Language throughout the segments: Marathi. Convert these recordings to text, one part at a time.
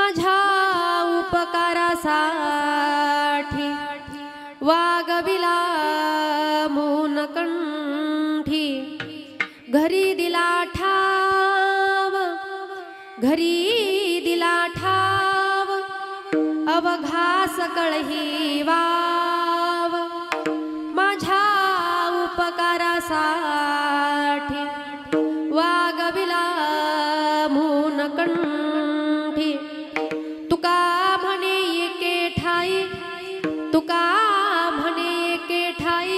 माझ्या उपकारासाठी वागविला मूनकंठी घरी दिला ठाव अवघास कळही वाव माझ्या उपकारासाठी वागविला मूनकंठी तुका म्हणे एके ठाई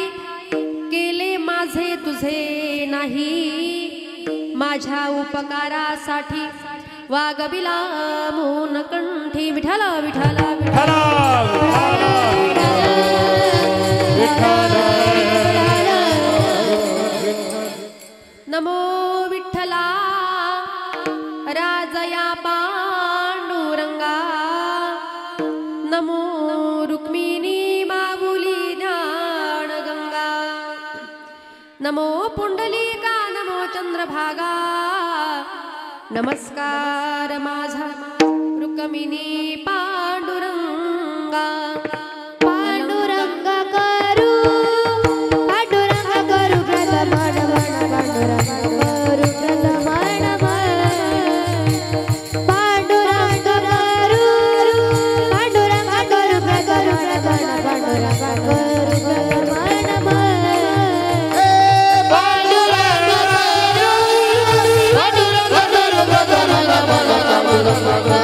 केले माझे तुझे नाही माझ्या उपकारासाठी वागविला मूनकंठी विठ्ठल विठ्ठल विठ्ठल नमो विठ्ठला राजया पांडुरंगा नमो रुक्मिणी माऊली ज्ञानगंगा नमो पुंडलिका नमो चंद्रभागा नमस्कार माझा रुक्मिणी पांडुरंगा पांडुरंगा करू प्रथमण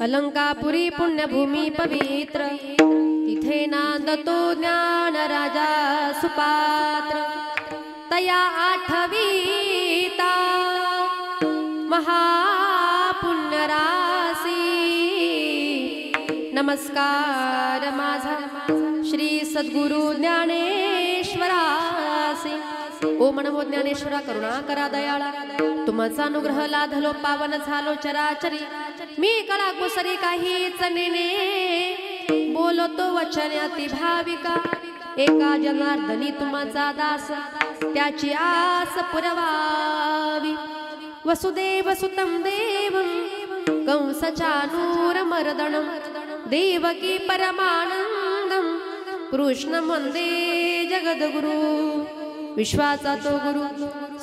अलंकापुरी पुण्यभूमी पवित्र तिथे नांदतो ज्ञान राजा सुपात्र तया आठवीता महापुण्यरासी नमस्कार माझा श्री सद्गुरु ज्ञानेश्वरासी ओम नमो ज्ञानेश्वरा करुणा करा दयाळा तुमचा अनुग्रह लाधलो पावन झालो चराचरी मी कळा कुसरी काहीच नेने बोलतो वचन अति भाविका एका जनार्दनी तुमचा दास त्याची आस पुरवावी वसुदेव सुतं देवं कंसचानूर मर्दनं देवकी परमानंदं कृष्ण वंदे जगद्गुरु विश्वाचा तो गुरु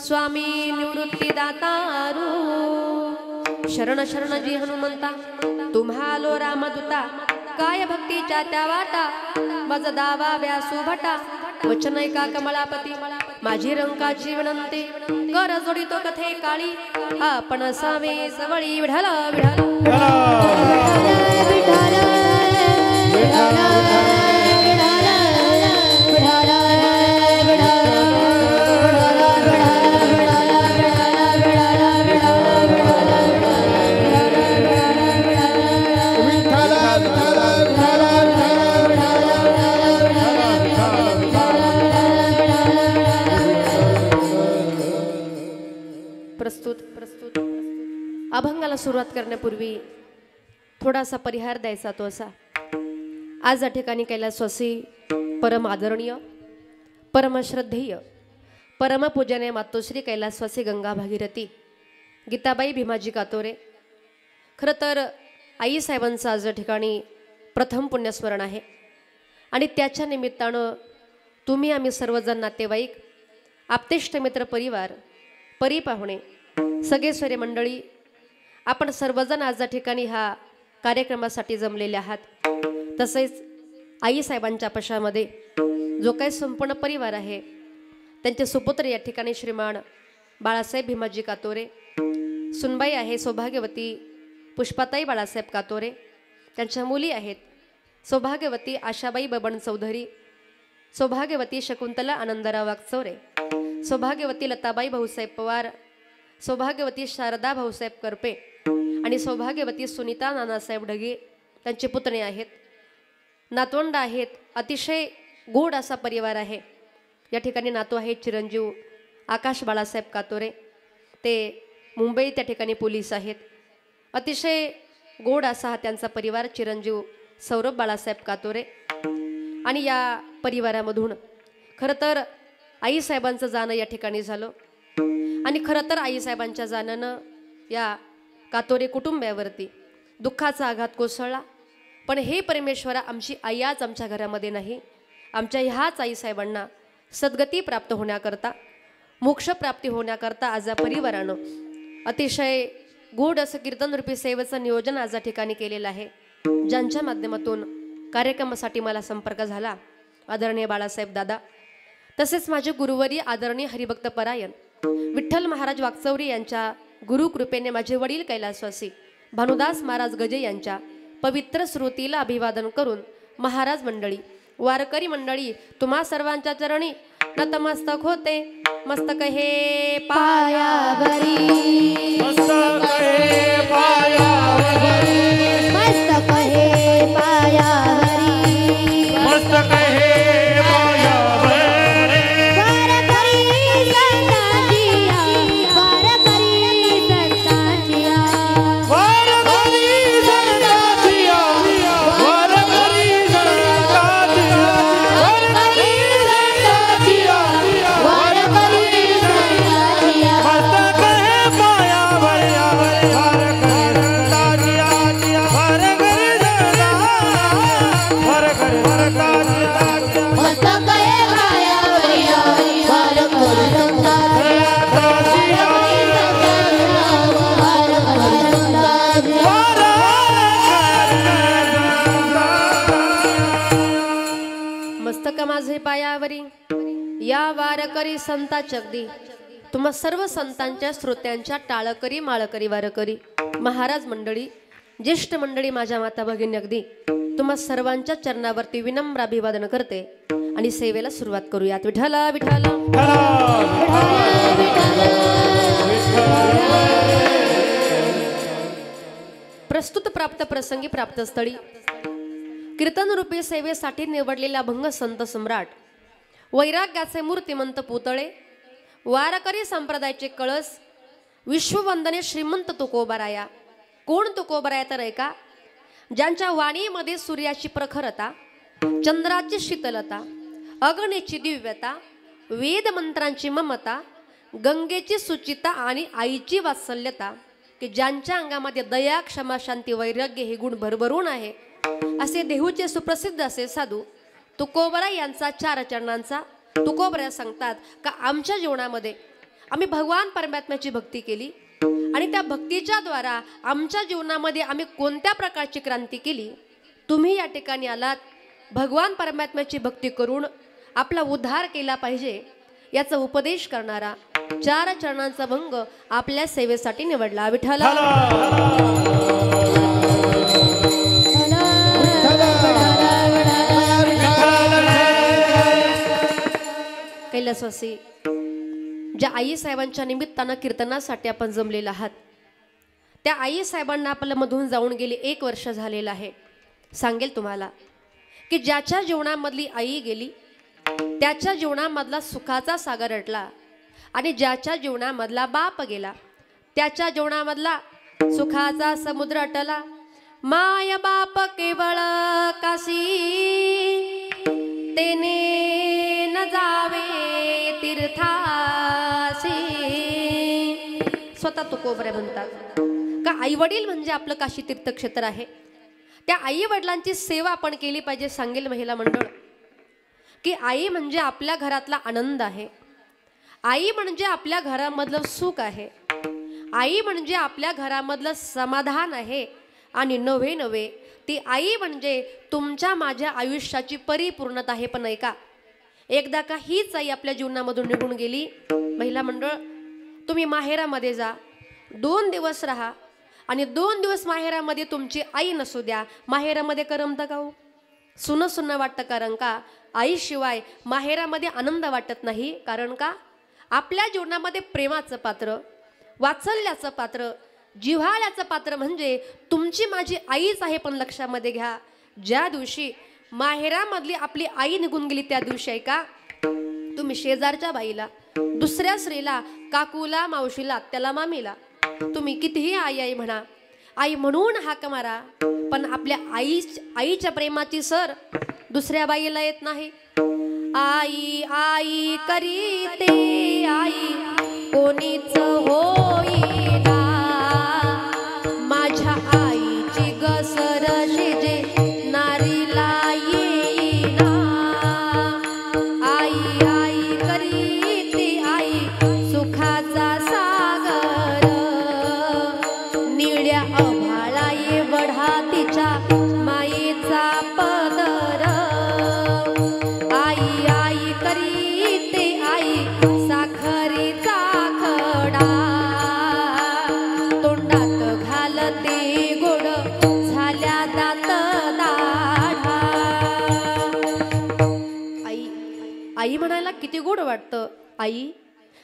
स्वामी निवृत्तीदातारू शरण शरण जी हनुमंता तुम्हालो रामदूता काय भक्तीच्या त्या वाटा मज दावा व्यासू भटा वचन ऐका कमलापती माझी रंकाची विनंती कर जोडितो कथे काळी आपण सावे सवळी विढाला विढाला अभंगाला सुरुवात करण्यापूर्वी थोडासा परिहार द्यायचा तो असा आज या ठिकाणी कैलासवासी परम आदरणीय परम श्रद्धेय परम पूजनीय मातोश्री कैलासवासी गंगा भागीरथी गीताबाई भीमाजी कातोरे खरं तर आई साहेबांचं आज या ठिकाणी प्रथम पुण्यस्मरण आहे आणि त्याच्या निमित्तानं तुम्ही आम्ही सर्वजण नातेवाईक आप्तेष्ट मित्र परिवार परिपाहुणे सगळे सोयरे मंडळी आपण सर्वजण आज या ठिकाणी ह्या कार्यक्रमासाठी जमलेले आहात तसेच आई साहेबांच्या पशामध्ये जो काही संपूर्ण परिवार आहे त्यांचे सुपुत्र या ठिकाणी श्रीमान बाळासाहेब भीमाजी कातोरे सुनबाई आहे सौभाग्यवती पुष्पाताई बाळासाहेब कातोरे, त्यांच्या मुली आहेत सौभाग्यवती आशाबाई बबन चौधरी, सौभाग्यवती शकुंतला आनंदराव वागचौरे, सौभाग्यवती लताबाई भाऊसाहेब पवार, सौभाग्यवती शारदा भाऊसाहेब करपे आणि सौभाग्यवती सुनीता नानासाहेब ढगे त्यांचे पुतणे आहेत. नातवंड आहेत. अतिशय गोड असा परिवार आहे. या ठिकाणी नातू आहेत चिरंजीव आकाश बाळासाहेब कातोरे, ते मुंबई त्या ठिकाणी पोलीस आहेत. अतिशय गोड असा हा त्यांचा परिवार चिरंजीव सौरभ बाळासाहेब कातोरे. आणि या परिवारामधून खरं तर आईसाहेबांचं जाणं या ठिकाणी झालं आणि खरं तर आईसाहेबांच्या जाण्यानं या कातोरे कुटुंबावरती दुःखाचा आघात कोसळला. पण हे परमेश्वरा, आमची आई आज आमच्या घरामध्ये नाही. आमच्या ह्याच आईसाहेबांना सद्गती प्राप्त होण्याकरता, मोक्षप्राप्ती होण्याकरता आज या परिवारानं अतिशय गोड असं कीर्तनरूपी सेवेचं नियोजन आज या ठिकाणी केलेलं आहे. ज्यांच्या माध्यमातून कार्यक्रमासाठी मला संपर्क झाला आदरणीय बाळासाहेब दादा, तसेच माझे गुरुवरी आदरणीय हरिभक्त परायण विठ्ठल महाराज वागचौरी यांच्या गुरुकृपेने माझे वडील कैलासवासी भानुदास महाराज गजे यांच्या पवित्र स्मृतीला अभिवादन करून महाराज मंडळी, वारकरी मंडळी, तुम्हा सर्वांच्या चरणी नतमस्तक होते. मस्तक हे पायावरी, मस्तक हे पायावरी, मस्तक हे पायावरी, मस्तक हे पायावरी, वारकरी संतांचिया, वारकरी संतांचिया, वारकरी संतांचिया, वारकरी संतांचिया, वारकरी संतांचिया, वारकरी संतांचिया, मस्तक हे पायावरी, वारकरी संतांचिया, वारकरी संतांचिया, मस्तक हे पायावरी, वारकरी संतांचिया, वारकरी संतांचिया. मस्तक माझे पायावरी या वारकरी संतांच्या अगदी तुम्हा सर्व संतांच्या श्रोत्यांच्या टाळकरी माळकरी वारकरी महाराज मंडळी, ज्येष्ठ मंडळी, माझ्या माता भगिनी, अगदी तुम्हा सर्वांच्या चरणावरती विनम्र अभिवादन करते आणि सेवेला सुरुवात करूयात. विठ्ठला विठ्ठला प्रस्तुत प्राप्त प्रसंगी प्राप्त स्थळी कीर्तनरूपी सेवेसाठी निवडलेला भंग संत सम्राट, वैराग्याचे मूर्तिमंत पुतळे, वारकरी संप्रदायाचे कळस, विश्ववंदने श्रीमंत तुकोबाराया. कोण तुकोबाराया तर ऐका, ज्यांच्या वाणीमध्ये सूर्याची प्रखरता, चंद्राची शीतलता, अग्नीची दिव्यता, वेद मंत्रांची ममता, गंगेची सुचिता आणि आईची वात्सल्यता, की ज्यांच्या अंगामध्ये दया, क्षमा, शांती, वैराग्य हे गुण भरभरून आहे, असे देहूचे सुप्रसिद्ध असे साधू तुकोबरा यांचा 4 चरणांचा तुकोबरा सांगतात का आमच्या जीवनामध्ये आम्ही भगवान परमात्म्याची भक्ती केली आणि त्या भक्तीच्या द्वारा आमच्या जीवनामध्ये आम्ही कोणत्या प्रकारची क्रांती केली. तुम्ही या ठिकाणी आलात भगवान परमात्म्याची भक्ती करून आपला उद्धार केला पाहिजे याचा उपदेश करणारा 4 चरणांचा भंग आपल्या सेवेसाठी निवडला. विठ्ठला कैलासवासी, ज्या आई साहेबांच्या निमित्तानं कीर्तनासाठी आपण जमलेला आहात, त्या आई साहेबांना आपल्या मधून जाऊन गेली 1 वर्ष झालेलं आहे. सांगेल तुम्हाला की ज्याच्या जीवनामधली आई गेली त्याच्या जीवनामधला सुखाचा सागर अटला आणि ज्याच्या जीवनामधला बाप गेला त्याच्या जीवनामधला सुखाचा समुद्र अटला. माय बाप केवळ काशी, तेने न जावे तीर्थासी. स्वतः तुकोबरे म्हणतात का आई वडील म्हणजे आपलं काशी तीर्थक्षेत्र आहे. त्या आई वडिलांची सेवा आपण केली पाहिजे. सांगेल महिला मंडळ की आई म्हणजे आपल्या घरातला आनंद आहे, आई म्हणजे आपल्या घरामधलं सुख आहे, आई म्हणजे आपल्या घरामधलं समाधान आहे आणि नव्हे नव्हे ती आई म्हणजे तुमच्या माझ्या आयुष्याची परिपूर्णता आहे. पण ऐका, एकदा का हीच आई आपल्या जीवनामधून निघून गेली, महिला मंडळ तुम्ही माहेरामध्ये जा, 2 दिवस राहा आणि 2 दिवस माहेरामध्ये तुमची आई नसू द्या. माहेरामध्ये करमतं का हो? सुनं सुनं वाटतं. कारण का आईशिवाय माहेरामध्ये आनंद वाटत नाही. कारण का आपल्या जीवनामध्ये प्रेमाचं पात्र, वात्सल्याचं पात्र, जिव्हाळ्याचं पात्र म्हणजे तुमची माझी आईच आहे. पण लक्षामध्ये घ्या, ज्या दिवशी माहेरामधली आपली आई निघून गेली त्या दिवशी आहे का तुम्ही शेजारच्या बाईला, दुसऱ्या स्त्रीला, काकूला, मावशीला, आत्याला, मामीला तुम्ही कितीही आई आई म्हणा, आई म्हणून हाक मारा, पण आपल्या आईच्या प्रेमाची सर दुसऱ्या बाईला येत नाही. आई आई करीते आई कोणीच होईना, माझ्या आईची गसर शिजे नारीला येईना. आई आई करीते आई सुखाचा सागर, निळ्या आभाळा ये बढा तिच्या मायेचा पदर. आई आई करीते आई साखरेचा खडा, तोंडात घालते गोड झाल्या दात दाढा. आई आई म्हणायला किती गोड वाटतं. आई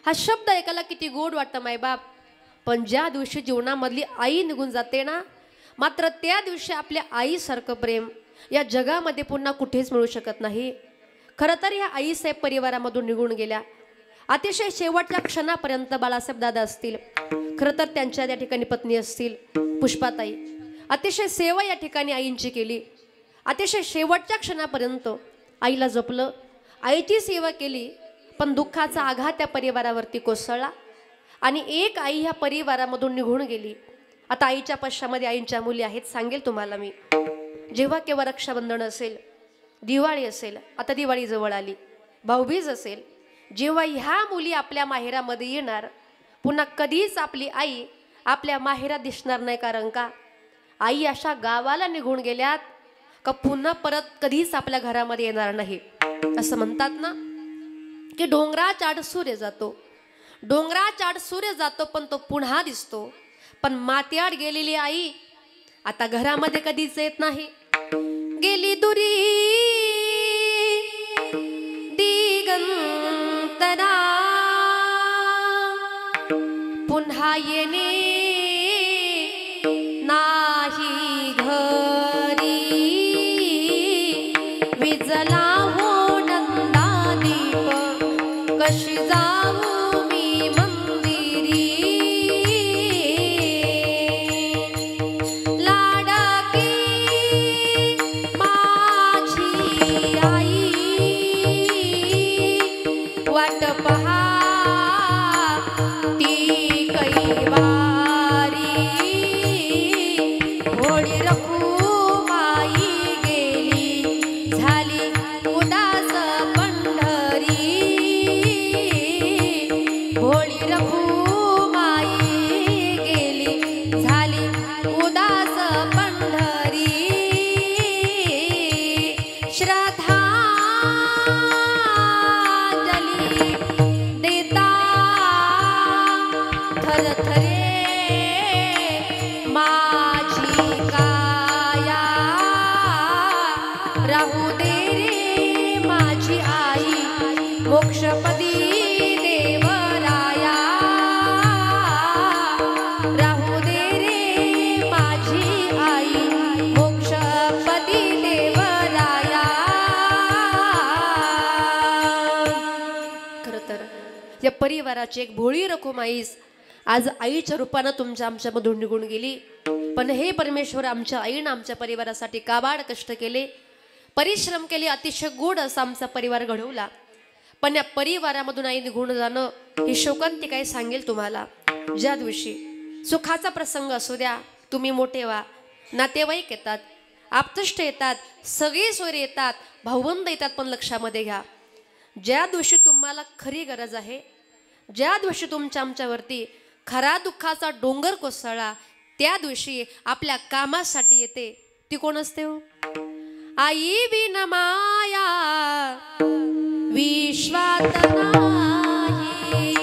हा शब्द ऐकायला किती गोड वाटतं मायबाप. पण ज्या दिवशी जीवनामधली आई निघून जाते ना, मात्र त्या दिवशी आपल्या आईसारखं प्रेम या जगामध्ये पुन्हा कुठेच मिळू शकत नाही. खरं तर ह्या आईसाहेब परिवारामधून निघून गेल्या. अतिशय शेवटच्या क्षणापर्यंत बाळासाहेब दादा असतील, खरं तर त्यांच्या त्या ठिकाणी पत्नी असतील पुष्पाताई, अतिशय सेवा या ठिकाणी आईंची केली. अतिशय शेवटच्या क्षणापर्यंत आईला जपलं, आईची सेवा केली. पण दुःखाचा आघात त्या परिवारावरती कोसळला आणि एक आई ह्या परिवारामधून निघून गेली. आता आईच्या पश्चामध्ये आईंच्या मुली आहेत. सांगेल तुम्हाला मी, जेव्हा केव्हा रक्षाबंधन असेल, दिवाळी असेल, आता दिवाळी जवळ आली, भाऊबीज असेल, जेव्हा ह्या मुली आपल्या माहेरामध्ये येणार, पुन्हा कधीच आपली आई आपल्या माहेरात दिसणार नाही. कारण का आई अशा गावाला निघून गेल्यात का पुन्हा परत कधीच आपल्या घरामध्ये येणार नाही. असं म्हणतात ना की डोंगराच्या आड सूर्य जातो, डोंगराच्या आड सूर्य जातो पण तो पुन्हा दिसतो. पण मातीआड गेलेली आई आता घरामध्ये कधीच येत नाही. गेली दुरी दिगंतरा, पुन्हा येणे नाही घरी. विजला हो नंदा दीप, कशी जाऊ मी मंदिरी. लाडकी माझी आई, वाट पहा ती कैवारी. होळी रखुमाई गेली, झाली उदास पंढरी. होळी रखुमाई गेली, झाली उदास पंढरी. श्रद्धांजली देता थरथरे माझी काया. राहू दे रे माझी आई मोक्षपदी देवराया. राहू दे रे माझी आई मोक्षपदी देवराया. खरं तर या परिवाराची एक भोळी रखुमाईस आज आईच्या रूपानं तुमच्या आमच्यामधून निघून गेली. पण हे परमेश्वर, आमच्या आईनं आमच्या परिवारासाठी काबाड कष्ट केले, परिश्रम केले, अतिशय गोड असा आमचा परिवार घडवला. पण या परिवारामधून आई निघून जाणं ही शोकांतिका आहे. सांगेल तुम्हाला, ज्या दिवशी सुखाचा प्रसंग असू द्या, तुम्ही मोठे व्हा, नातेवाईक येतात, आप्तेष्ट येतात, सगळे सोयरे येतात, भाऊबंद येतात. पण लक्षामध्ये घ्या, ज्या दिवशी तुम्हाला खरी गरज आहे, ज्या दिवशी तुमच्या आमच्यावरती खरा दुःखाचा डोंगर कोसळला, त्या दिवशी आपल्या कामासाठी येते ती कोण असते हो? आई बिन माया विश्वात नाही,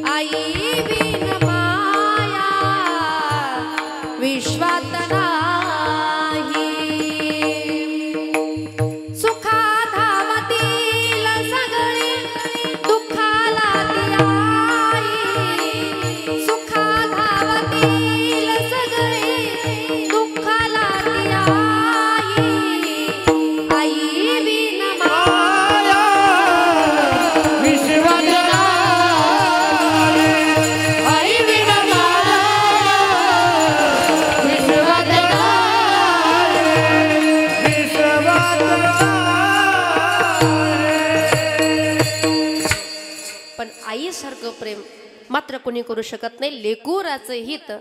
आई बिन माया प्रेम मात्र कोणी करू शकत नाही. लेकुराचं हित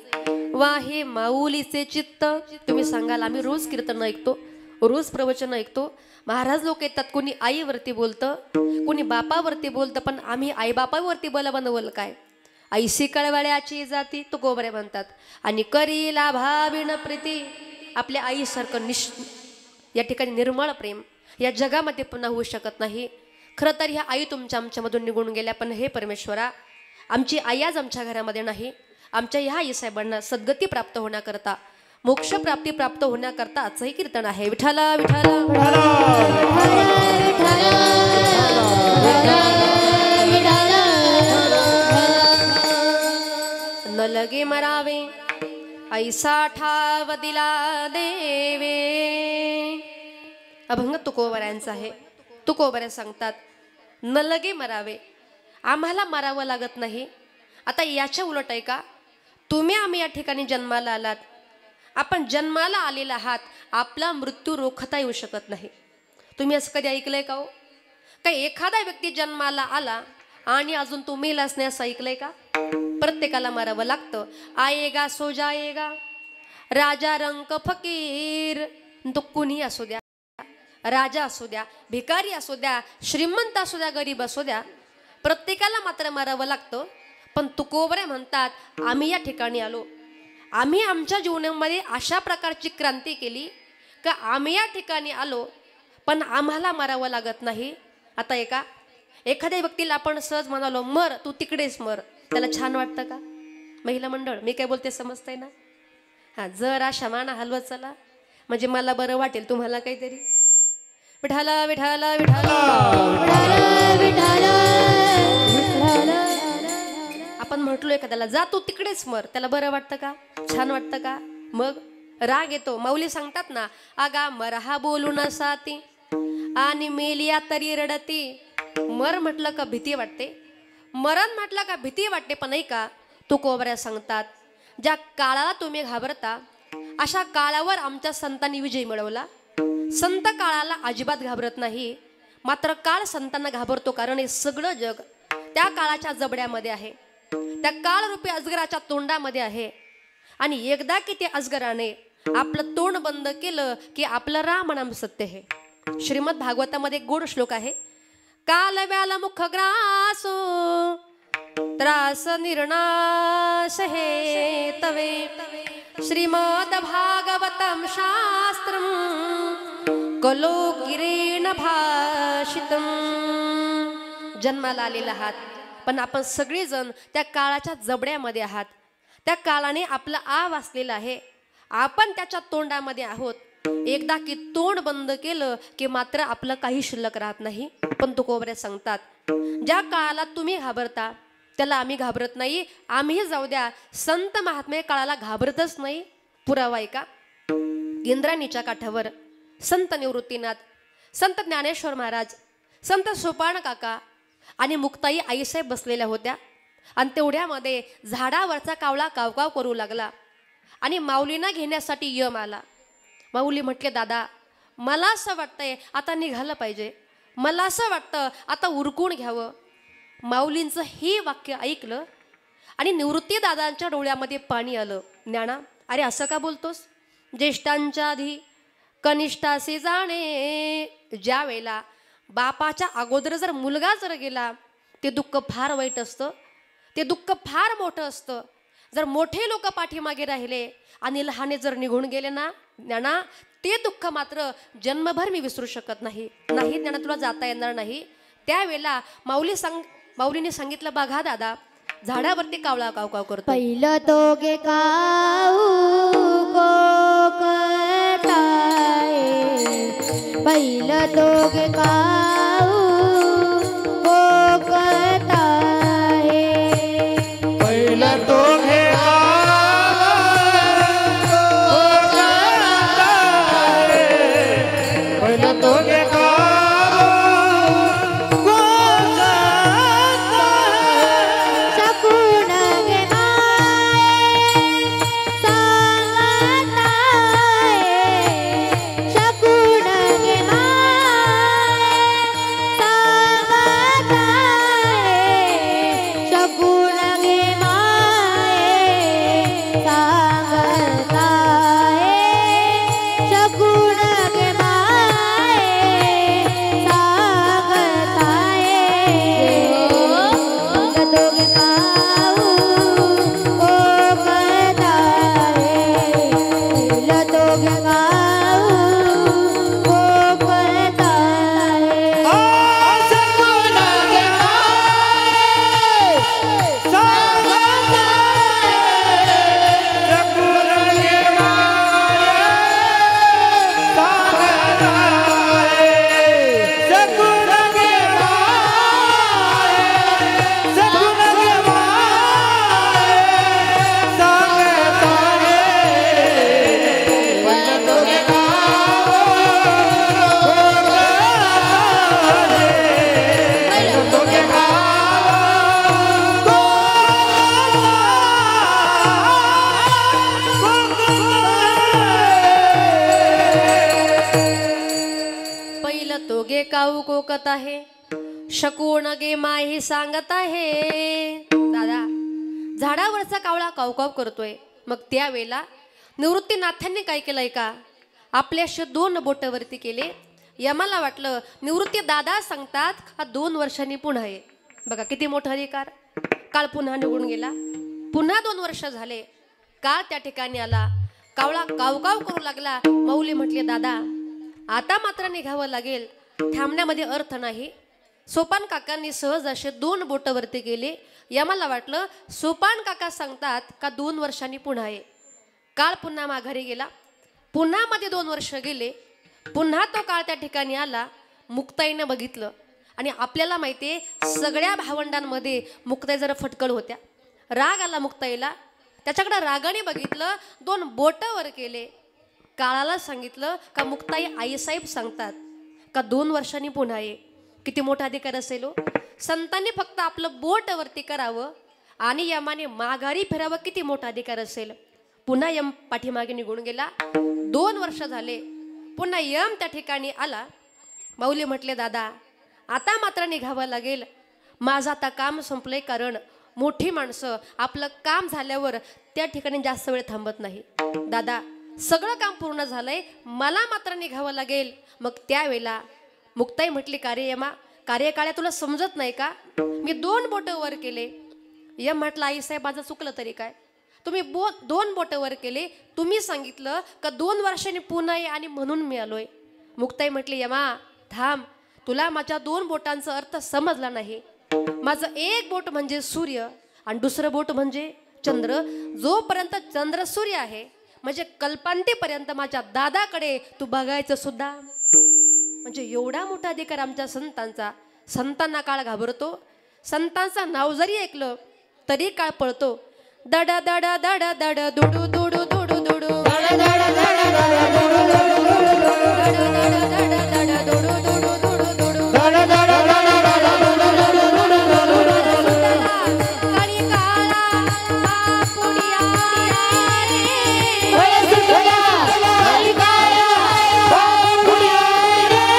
वाहे माऊलीचे चित्त. तुम्ही सांगाल आम्ही रोज कीर्तन ऐकतो, रोज प्रवचन ऐकतो, महाराज लोक येतात, कोणी आईवरती बोलतं, कोणी बापावरती बोलतं, पण आम्ही आईबापावरती बल बनवलं काय? ऐशी कळवळ्याची जाती तो गोबरे म्हणतात. आणि करीला भाविन प्रीती, आपल्या आईसारखं या ठिकाणी निर्मळ प्रेम या जगामध्ये पुन्हा होऊ शकत नाही. खरं तर ह्या आई तुमच्या आमच्यामधून निघून गेल्या, पण हे परमेश्वरा, आमची आई आज आमच्या घरामध्ये नाही. आमच्या ह्या आईसाहेबांना सद्गती प्राप्त होण्याकरता, मोक्ष प्राप्ती प्राप्त होण्याकरता आजही कीर्तन आहे. विठाला विठाला न लगे मरावे ऐसा ठाव दिला देवे. अभंग तुकोबऱ्यांचा आहे. तुकोबऱ्या सांगतात न लगे मरावे, आम्हाला मारावं लागत नाही. आता याच्या उलट आहे का, तुम्ही आम्ही या ठिकाणी जन्माला आलात, आपण जन्माला आलेला आहात, आपला मृत्यू रोखता येऊ शकत नाही. तुम्ही असं कधी ऐकलंय का हो? काही एखादा व्यक्ती जन्माला आला आणि अजून तो मेलाच नाही असं ऐकलंय का? प्रत्येकाला मारावं लागतं. आएगा सो जाएगा, राजा रंक फकीर, तो कुणी असू द्या, राजा असू द्या, भिकारी असू द्या, श्रीमंत असू द्या, गरीब असू द्या, प्रत्येकाला मात्र मारावं लागतं. पण तुकोबरे म्हणतात आम्ही या ठिकाणी आलो, आम्ही आमच्या जीवनामध्ये अशा प्रकारची क्रांती केली का आम्ही या ठिकाणी आलो, पण आम्हाला मारावं लागत नाही. आता एखाद्या व्यक्तीला आपण सहज म्हणालो मर, तू तिकडेच मर, त्याला छान वाटतं का? महिला मंडळ, मी काय बोलते समजतंय ना? हां, जरा शमाना हलवत चला, म्हणजे मला बरं वाटेल, तुम्हाला काहीतरी. विठाला विठाला विठाला आपण म्हटलो एखाद्याला जा तू तिकडेच मर, त्याला बरं वाटतं का? छान वाटतं का? मग राग येतो. माऊली सांगतात ना, आगा मरहा बोलू न साती आणि मेलिया तरी रडती. मर म्हटलं का भीती वाटते, मरण म्हटलं का भीती वाटते. पण नाही का, तुकोबऱ्या सांगतात ज्या काळाला तुम्ही घाबरता, अशा काळावर आमच्या संतांनी विजय मिळवला. संत काळाला अजिबात घाबरत नाही, मात्र काळ संतांना घाबरतो. कारण हे सगळं जग त्या काळाच्या जबड्यामध्ये आहे, त्या काळरूपी अजगराच्या तोंडामध्ये आहे. आणि एकदा की त्या अजगराने आपलं तोंड बंद केलं की आपलं रामनाम सत्य आहे. श्रीमद भागवतामध्ये एक गोड श्लोक आहे, काल व्याल मुख ग्रासो त्रास निर्नाश हे तवे. श्रीमद भागवतम शास्त्रम कलो गिरेन भाषितम. जन्माला आलेला आहात, पण आपण सगळेजण त्या काळाच्या जबड्यामध्ये आहात. त्या काळाने आपला आ वाचलेला आहे, आपण त्याच्या तोंडामध्ये आहोत. एकदा की तोंड बंद केलं की मात्र आपलं काही शिल्लक राहत नाही. पण तुकोबरे सांगतात ज्या काळाला तुम्ही घाबरता त्याला आम्ही घाबरत नाही. आम्ही जाऊ द्या, संत महात्मे काळाला घाबरतच नाही. पुरावा आहे का? इंद्राणीच्या काठावर संत निवृत्तीनाथ, संत ज्ञानेश्वर महाराज, संत सोपान काका आणि मुक्ताई आईसाहेब बसलेल्या होत्या. आणि तेवढ्यामध्ये झाडावरचा कावळा कावकाव करू लागला आणि माऊलींना घेण्यासाठी यम आला. माऊली म्हटले, दादा मला असं वाटतंय आता निघालं पाहिजे, मला असं वाटतं आता उरकून घ्यावं. माऊलींचं हे वाक्य ऐकलं आणि निवृत्ती दादांच्या डोळ्यामध्ये पाणी आलं. ज्ञाना, अरे असं का बोलतोस? ज्येष्ठांच्या आधी कनिष्ठाशी जाणे. ज्या वेळेला बापाच्या अगोदर जर मुलगा जर गेला ते दुःख फार वाईट असतं, ते दुःख फार मोठं असतं. जर मोठे लोक पाठीमागे राहिले आणि लहाने जर निघून गेले ना ज्ञाना, ते दुःख मात्र जन्मभर मी विसरू शकत नाही. नाही ज्ञाना, तुला जाता येणार नाही. त्यावेळेला माऊलीने सांगितलं, बघा दादा, झाडावरती कावळा कावकाव करतो. पहिलं तो गे काऊ कोकताय, पहिलं तो गे काऊ कोकताय, पहिलं तो घे पहिलं तो घे शकून गे माये सांगताय, शकून गे माये काऊ कोकत आहे, शकून गे माही सांगत आहे. दादा, झाडावरचा कावळा कावकाव करतोय. मग त्यावेळेला निवृत्तीनाथांनी काय केलंय का, आपले असे 2 बोट वरती केले. यमाला वाटलं निवृत्ती दादा सांगतात हा 2 वर्षांनी पुन्हा आहे. बघा किती मोठा अधिकार. काळ पुन्हा निघून गेला. पुन्हा 2 वर्ष झाले. काळ त्या ठिकाणी आला. कावळा कावकाव करू लागला. माऊली म्हटले दादा आता मात्र निघावं लागेल, थांबण्यामध्ये अर्थ नाही. सोपान काकांनी सहज असे 2 बोट वरती केले. यमाला वाटलं सोपान काका सांगतात का 2 वर्षांनी पुन्हा आहे. काळ पुन्हा माघारी गेला. पुन्हा मध्ये 2 वर्ष गेले. पुन्हा तो काळ त्या ठिकाणी आला. मुक्ताईनं बघितलं आणि आपल्याला माहितीये सगळ्या भावंडांमध्ये मुक्ताई जरा फटकळ होत्या. राग आला मुक्ताईला. त्याच्याकडे रागाने बघितलं. 2 बोट वर केले. काळाला सांगितलं का मुक्ताई आईसाहेब सांगतात का 2 वर्षांनी पुन्हा ये. किती मोठा अधिकार असेल हो. संतांनी फक्त आपलं बोट वरती करावं आणि यमाने माघारी फिरावं. किती मोठा अधिकार असेल. पुन्हा यम पाठीमागे निघून गेला. 2 वर्ष झाले. पुन्हा यम त्या ठिकाणी आला. माऊली म्हटले दादा आता मात्र निघावं लागेल, माझं आता काम संपलंय. कारण मोठी माणसं आपलं काम झाल्यावर त्या ठिकाणी जास्त वेळ थांबत नाही. दादा सगळं काम पूर्ण झालंय, मला मात्र निघावं लागेल. मग त्यावेळेला मुक्ताई म्हटली कार्य यमा, कार्यकाळ्या तुला समजत नाही का, मी 2 बोट वर केले. यम म्हटलं आईसाहेब माझं चुकलं तरी काय, तुम्ही 2 बोट वर केले, तुम्ही सांगितलं का 2 वर्षांनी पुन्हा ये आणि म्हणून मी आलोय. मुक्ताई म्हटली यमा थांब, तुला माझ्या 2 बोटांचा अर्थ समजला नाही. माझं 1 बोट म्हणजे सूर्य आणि दुसरं बोट म्हणजे चंद्र. जोपर्यंत चंद्र सूर्य आहे म्हणजे कल्पांतीपर्यंत माझ्या दादाकडे तू बघायचं सुद्धा. म्हणजे एवढा मोठा अधिकार आमच्या संतांचा. संतांना काळ घाबरतो. संतांचं नाव जरी ऐकलं तरी काळ पळतो. दड दड दड दड दुडू दुडू दुडू दुडू दड दड दड दड दुडू दुडू दुडू दड दड दड दड दुडू दुडू दुडू दुडू दड दड दड दड दुडू दुडू दुडू दुडू काळी काळा बापुडिया रे वळ सुटला काळी काळा बापुडिया रे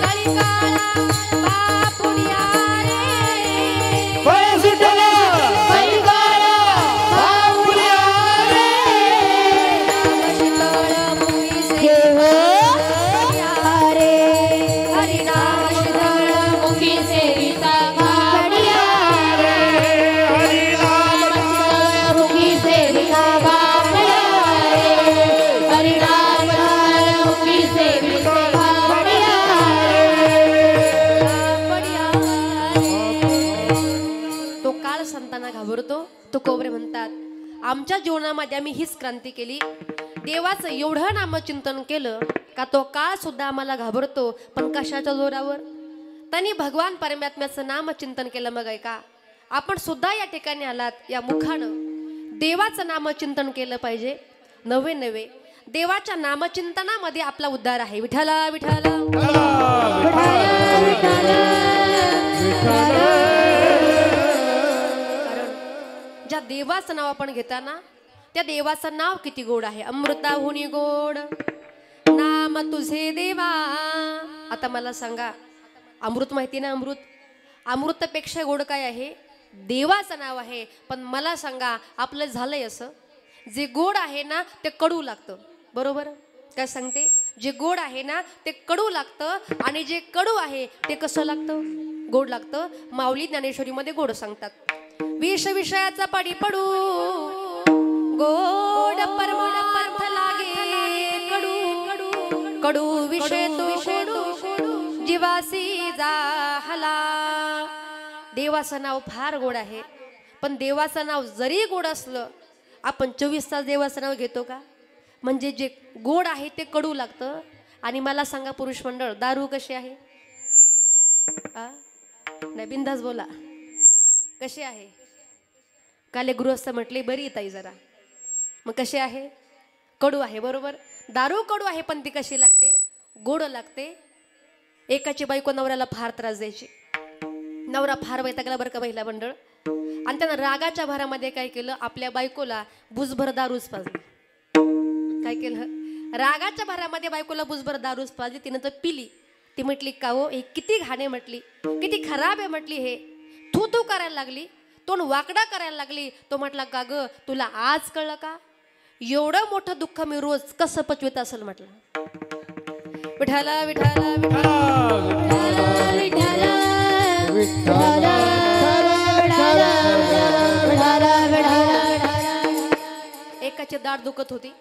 काळी काळा बापुडिया रे वळ सुटला काळी काळा बापुडिया शीतळ मुखी सेविता गाडिया रे हरिनाम मुखी सेविता गाडिया रे हरिनाम मुखी सेविता गाडिया तो काळ संतांना घाबरतो. तो कोवरे म्हणतात आमच्या जीवनामध्ये आम्ही हीच क्रांती केली. देवाचं एवढं नामचिंतन केलं का तो काळ सुद्धा आम्हाला घाबरतो. पण कशाच्या जोरावर, त्यांनी भगवान परमात्म्याचं नामचिंतन केलं. मग ऐका, आपण सुद्धा या ठिकाणी आलात, या मुखानं देवाचं नामचिंतन केलं पाहिजे. नवे नवे देवाच्या नामचिंतनामध्ये आपला उद्धार आहे. विठ्ठला विठ्ठला ज्या देवाचं नाव आपण घेताना त्या देवाचं नाव किती गोड आहे. अमृताहुनी गोड नाम तुझे देवा. आता मला सांगा, अमृत माहिती ना, अमृत अमृतपेक्षा गोड काय आहे? देवाचं नाव आहे. पण मला सांगा आपलं झालंय असं, जे गोड आहे ना ते कडू लागतं. बरोबर काय सांगते? जे गोड आहे ना ते कडू लागतं आणि जे कडू आहे ते कसं लागतं? गोड लागतं. माऊली ज्ञानेश्वरीमध्ये गोड सांगतात. विष विषयाचा पडी पडू गोड परमार्थ लागे कडू कडू कडू विषय तो जीवासी जाहला. देवाचं नाव फार गोड आहे. पण देवाचं नाव जरी गोड असलं, आपण 24 तास देवाचं नाव घेतो का? म्हणजे जे गोड आहे ते कडू लागतं. आणि मला सांगा पुरुष मंडळ, दारू कशी आहे? नाही बिंदास बोला, कशी आहे? काले गृहस्थ म्हटले बरी ताई जरा. मग कशी आहे? कडू आहे. बरोबर, दारू कडू आहे. पण ती कशी लागते? गोड लागते. एकाची बायको नवऱ्याला फार त्रास द्यायची. नवरा फार वैतागला बरं का महिला मंडळ. आणि त्यानं रागाच्या भरामध्ये काय केलं, आपल्या बायकोला बुजभर दारूच पाजली. काय केलं? रागाच्या भरामध्ये बायकोला बुजभर दारूच पाजली, तिनं तर पिली. ती म्हटली का हो हे किती घाणे म्हटली, किती खराब आहे म्हटली, हे थू थू करायला लागली, तोंड वाकडा करायला लागली. तो म्हटला का ग तुला आज कळलं का, एवढं मोठं दुःख मी रोज कसं पचवित असेल म्हटलं. विठाला विठाला एकाची दाढ दुखत होती.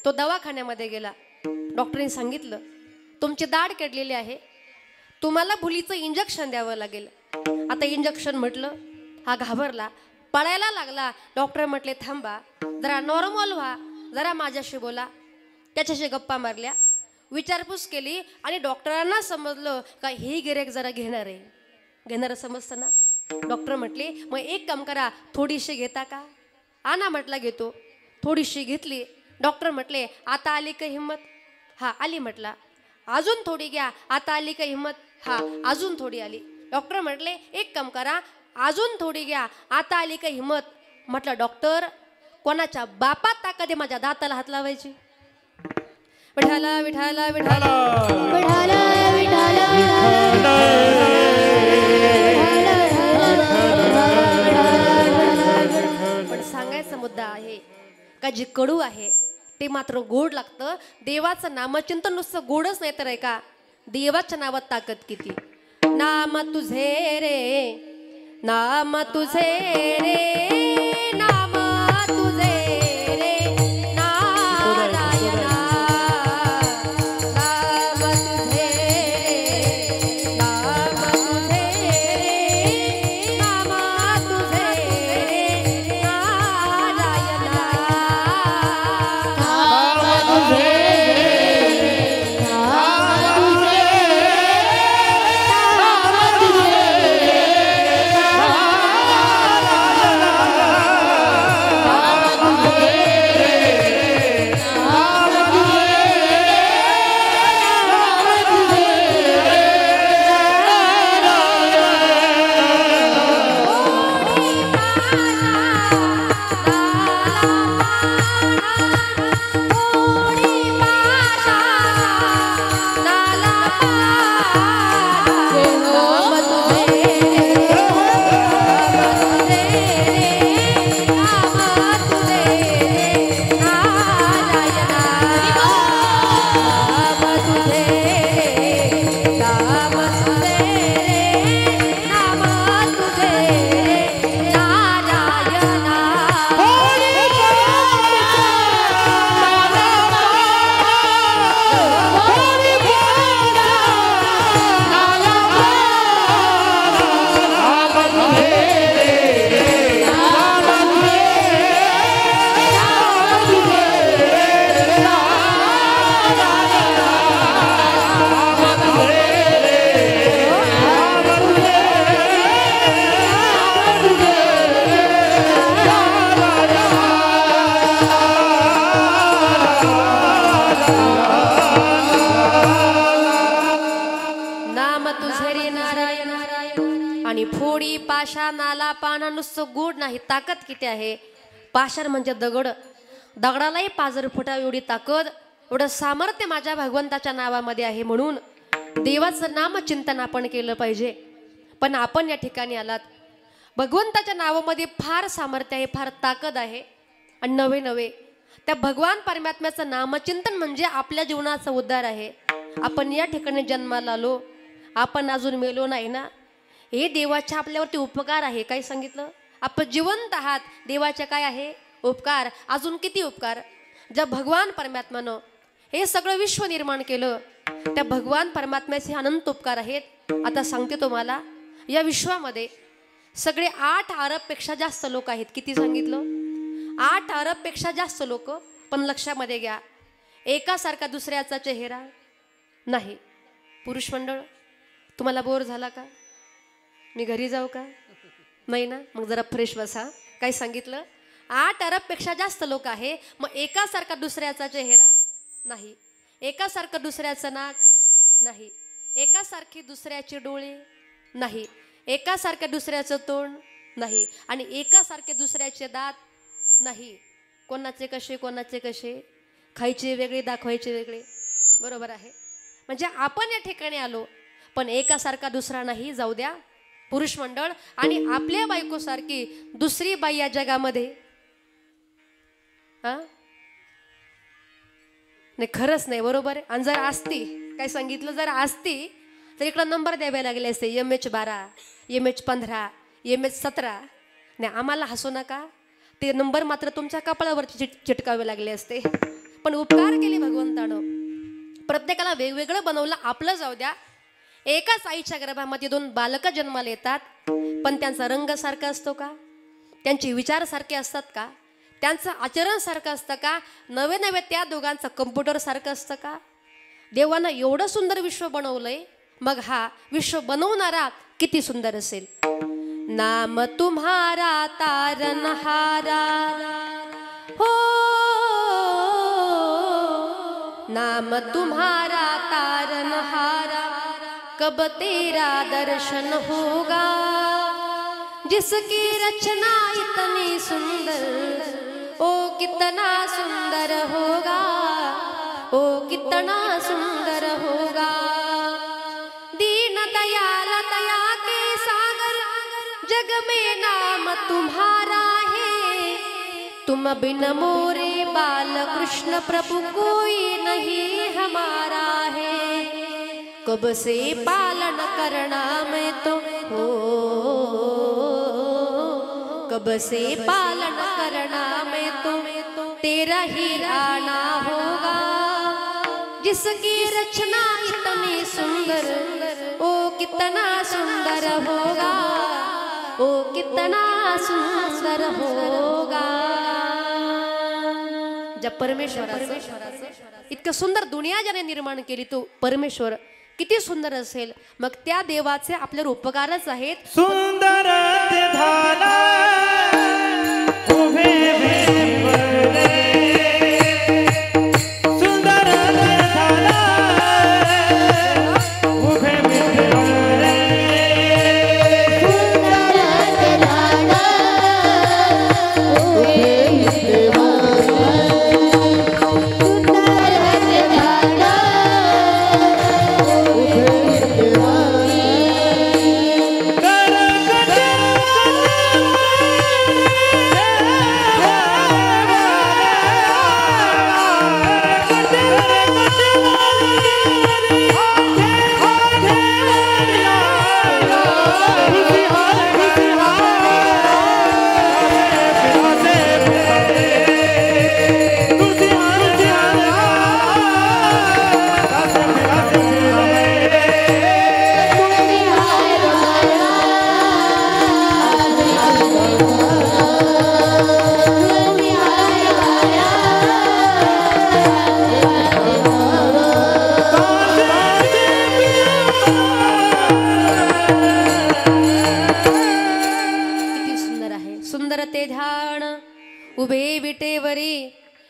तो दवाखान्यामध्ये गेला. डॉक्टरने सांगितलं तुमची दाढ केडलेली आहे, तुम्हाला भुलीचं इंजेक्शन द्यावं लागेल. आता इंजेक्शन म्हटलं, हा घाबरला, पळायला लागला. डॉक्टर म्हटले थांबा, जरा नॉर्मल व्हा, जरा माझ्याशी बोला. त्याच्याशी गप्पा मारल्या, विचारपूस केली आणि डॉक्टरांना समजलं का हे गिऱ्हाईक जरा घेणार आहे. घेणारं समजतं ना. डॉक्टर म्हटले मग एक काम करा, थोडीशी घेता का. आणा म्हटला घेतो. थोडीशी घेतली. डॉक्टर म्हटले आता आली का हिंमत, हा आली म्हटला. अजून थोडी घ्या, आता आली का हिंमत, हा अजून थोडी आली. डॉक्टर म्हटले एक काम करा, अजून थोडी घ्या, आता आली का हिंमत. म्हटलं डॉक्टर कोणाच्या बापात ताकद आहे माझ्या दाताला हात लावायची. विठाला विठाला विठाला पण सांगायचा मुद्दा आहे का जे कडू आहे ते मात्र गोड लागतं. देवाचं नामचिंतन नुसतं गोडच नाही तर आहे का, देवाच्या नावात ताकद किती. नाम तुझे रे, नाम तुझे रे, नाम तुझे रे नारायणा. नाम तुझे रे, नाम तुझे रे, नाम तुझे रे नारायणा. आणि फोडी पाषाण नाला पाना नुसतं गोड नाही, ताकद किती आहे. पाषाण म्हणजे दगड, दगडालाही पाजर फुटावी एवढी ताकद, एवढं सामर्थ्य माझ्या भगवंताच्या नावामध्ये आहे. म्हणून देवाचं नामचिंतन आपण केलं पाहिजे. पण आपण या ठिकाणी आलात, भगवंताच्या नावामध्ये फार सामर्थ्य आहे, फार ताकद आहे. आणि नवे नवे त्या भगवान परमात्म्याचं नामचिंतन म्हणजे आपल्या जीवनाचा उद्धार आहे. आपण या ठिकाणी जन्माला आलो, आपण अजून मेलो नाही ना. हे देवाच्या आपल्यावरती उपकार आहे. काय सांगितलं, आपण जिवंत आहात, देवाचे काय आहे उपकार. अजून किती उपकार. ज्या भगवान परमात्म्यानं हे सगळं विश्व निर्माण केलं, त्या भगवान परमात्म्याचे अनंत उपकार आहेत. आता सांगते तुम्हाला, या विश्वामध्ये सगळे 8 अरबपेक्षा जास्त लोक आहेत. किती सांगितलं, 8 अरबपेक्षा जास्त लोक. पण लक्षामध्ये घ्या, एकासारखा दुसऱ्याचा चेहरा नाही. पुरुष मंडळ तुम्हाला बोर झाला का, मी घरी जाऊ का, नाही ना, मग जरा फ्रेश बसा. काय सांगितलं, 8 अरबपेक्षा जास्त लोक आहे. मग एकासारखा दुसऱ्याचा चेहरा नाही, एकासारखं दुसऱ्याचं नाक नाही, एकासारखी दुसऱ्याचे डोळे नाही, एकासारख्या दुसऱ्याचं तोंड नाही, आणि एकासारखे दुसऱ्याचे दात नाही. कोणाचे कसे कोणाचे कसे. खायचे वेगळे दाखवायचे वेगळे, बरोबर आहे. म्हणजे आपण या ठिकाणी आलो पण एकासारखा दुसरा नाही. जाऊ द्या पुरुष मंडळ आणि आपल्या बायकोसारखी दुसरी बाई या जगामध्ये हा नाही, खरंच नाही, बरोबर आहे. आणि जर असती काय सांगितलं, जर असती तर इकडं नंबर द्यावे लागले असते, MH12 MH15 MH17. नाही आम्हाला हसू नका, ते नंबर मात्र तुमच्या कपाळावरती चिटकावे लागले असते. पण उपकार केले भगवंतानं, प्रत्येकाला वेगवेगळं बनवलं. आपलं जाऊ द्या, एकाच आईच्या गर्भामध्ये 2 बालकं जन्माला येतात, पण त्यांचा रंग सारखा असतो का? त्यांचे विचार सारखे असतात का? त्यांचं आचरण सारखं असतं का? नवे नवे त्या दोघांचं कम्प्युटर सारखं असतं का? देवानं एवढं सुंदर विश्व बनवलंय, मग हा विश्व बनवणारा किती सुंदर असेल. नाम तुम्हारा तारनहारा हो, नाम तुम्हारा तारनहारा, कब तेरा दर्शन होगा. जिसकी रचना इतनी सुंदर, ओ कितना सुंदर होगा, ओ कितना सुंदर होगा. दीन दयाल दया के सागर, जग में नाम तुम्हारा है. तुम बिन मोरे बाल कृष्ण प्रभु कोई नहीं हमारा है. कब से पालन करना मैं तो हो, कब से पालन करना मैं तो तेरा ही आना होगा. जिसकी रचना इतनी सुंदर, ओ कितना सुंदर होगा, ओ कितना सुंदर होगा. जब परमेश्वराचं इतकं सुंदर दुनिया ज्याने निर्माण केली, तो परमेश्वर किती सुंदर असेल. मग त्या देवाचे आपल्यावर उपकारच आहेत. सुंदर झाला उभे बिंबले, सुंदर झाला उभे बिंबले, सुंदर झाला उभे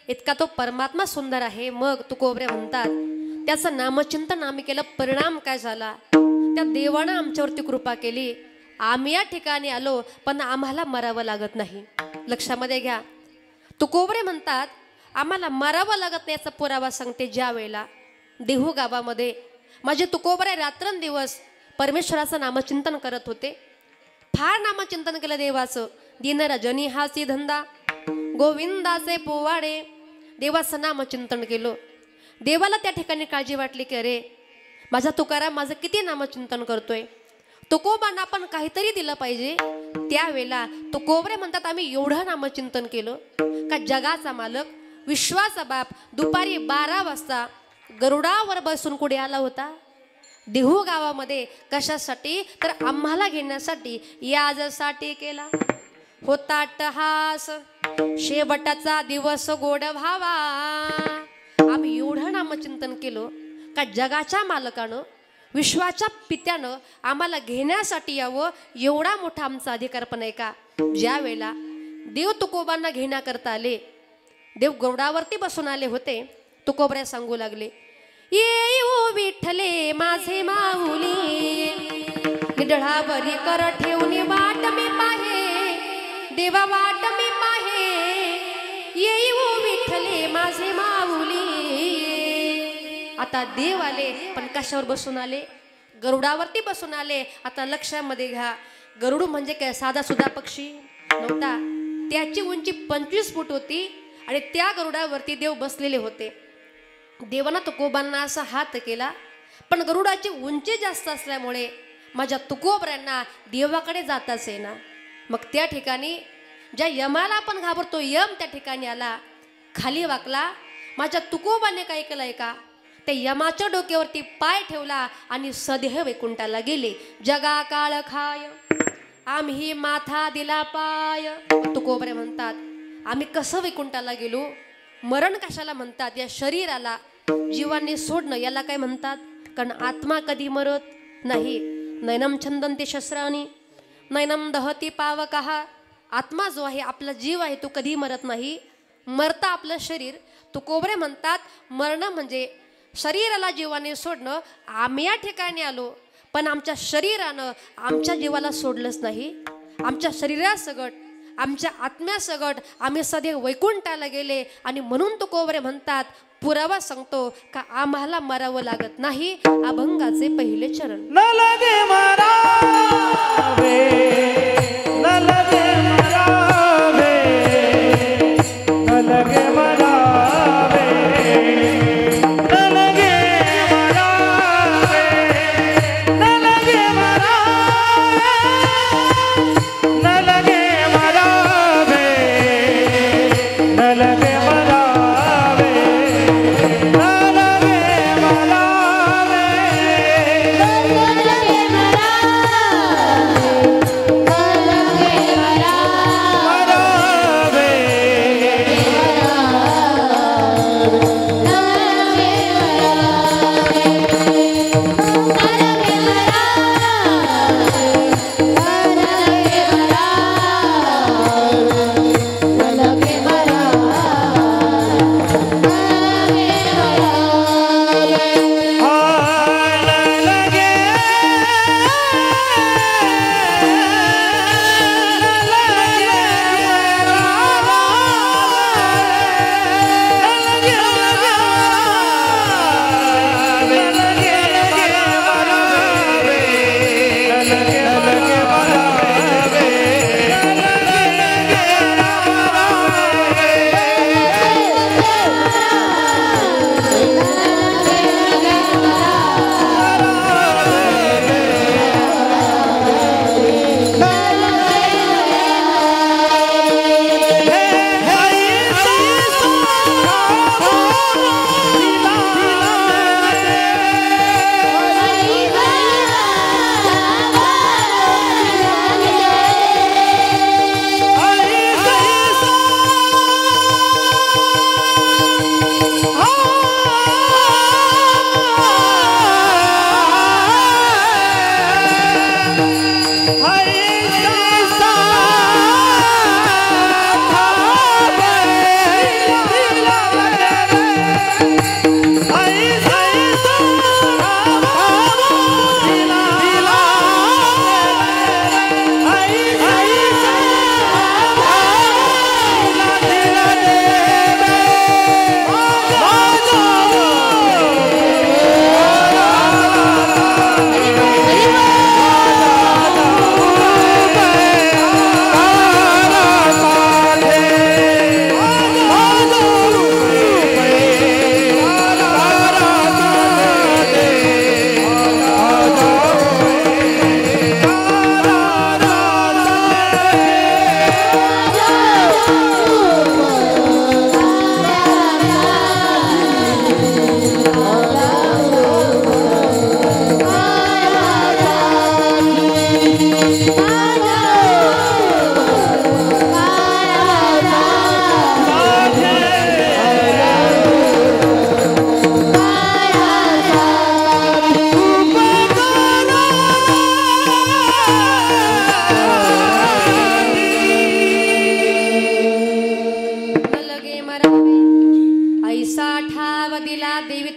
इतका तो परमात्मा सुंदर आहे. मग तुकोबरे म्हणतात त्याचं नामचिंतन आम्ही केलं, परिणाम काय झाला? त्या देवानं आमच्यावरती कृपा केली. आम्ही या ठिकाणी आलो पण आम्हाला मरावं लागत नाही. लक्षामध्ये घ्या, तुकोबरे म्हणतात आम्हाला मरावं लागत नाही. याचा पुरावा सांगते. ज्या वेळेला देहू गावामध्ये माझे तुकोबरे रात्रंदिवस परमेश्वराचं नामचिंतन करत होते. फार नामचिंतन केलं देवाचं. दिन रजनी हासी धंदा, गोविंदाचे पोवाडे, देवाचं नामचिंतन केलं. देवाला त्या ठिकाणी काळजी वाटली की अरे माझा तुकाराम माझं किती नामचिंतन करतोय, तुकोबांना आपण काहीतरी दिलं पाहिजे. त्यावेळेला तुकोबरे म्हणतात आम्ही एवढं नामचिंतन केलं का जगाचा मालक, विश्वाचा बाप दुपारी 12 वाजता गरुडावर बसून कुठे आला होता? देहू गावामध्ये. कशासाठी? तर आम्हाला घेण्यासाठी, याजसाठी केला होता अट्टहास. शेवटाचा दिवस गोड व्हावा. आम्ही एवढं नामचिंतन केलं का जगाच्या मालकानं, विश्वाच्या पित्यानं आम्हाला घेण्यासाठी यावं. एवढा मोठा आमचा अधिकार पण आहे का? ज्या वेळेला देव तुकोबांना घेण्याकरता आले, देव गरुडावरती बसून आले होते. तुकोबऱ्या सांगू लागले, ये ओ विठ्ठले माझे माऊली, निढळावरी कर ठेवणे वाट मी पाहे, देवा वाट मी पाहे. ये ओ विठ्ठले माझे माऊली, आता देव आले, पण कशावर बसून आले? गरुडावरती बसून आले. आता लक्षामध्ये घ्या, गरुड म्हणजे काय साधा सुद्धा पक्षी नव्हता. त्याची उंची 25 फूट होती आणि त्या गरुडावरती देव बसलेले होते. देवानं तुकोबांना असा हात केला, पण गरुडाची उंची जास्त असल्यामुळे माझ्या तुकोबऱ्यांना देवाकडे जाताच येईना. मग त्या ठिकाणी ज्या यमाला आपण घाबरतो, यम त्या ठिकाणी आला, खाली वाकला. माझ्या तुकोबाने काय केलंय का, त्या यमाच्या डोक्यावरती पाय ठेवला आणि सदेह वैकुंठाला गेले. जगा काळ खाय आम्ही माथा दिला पाय. तुकोबरे म्हणतात, आम्ही कसं वैकुंठाला गेलो? मरण कशाला म्हणतात? या शरीराला जीवाने सोडणं याला काय म्हणतात? कारण आत्मा कधी मरत नाही. नैनम छंदंती शस्त्राणी नैनम दहती पावकः. आत्मा जो आहे, आपला जीव आहे, तो कधी मरत नाही. मरता आपलं शरीर. तुकोबरे म्हणतात, मरणं म्हणजे शरीराला जीवाने सोडणं. आम्ही या ठिकाणी आलो, पण आमच्या शरीरानं आमच्या जीवाला सोडलंच नाही. आमच्या शरीरासगट, आमच्या आत्म्यासगट आम्ही सदैव वैकुंठाला गेले. आणि म्हणून तुकोबरे म्हणतात, पुरावा सांगतो का आम्हाला मरावं लागत नाही. अभंगाचे पहिले चरण. न लगे मरावे, न लगे मरावे, न लगे मरावे, न लगे मरावे, न लगे मरावे, न लगे मरावे, न लगे मरावे, न लगे मरावे.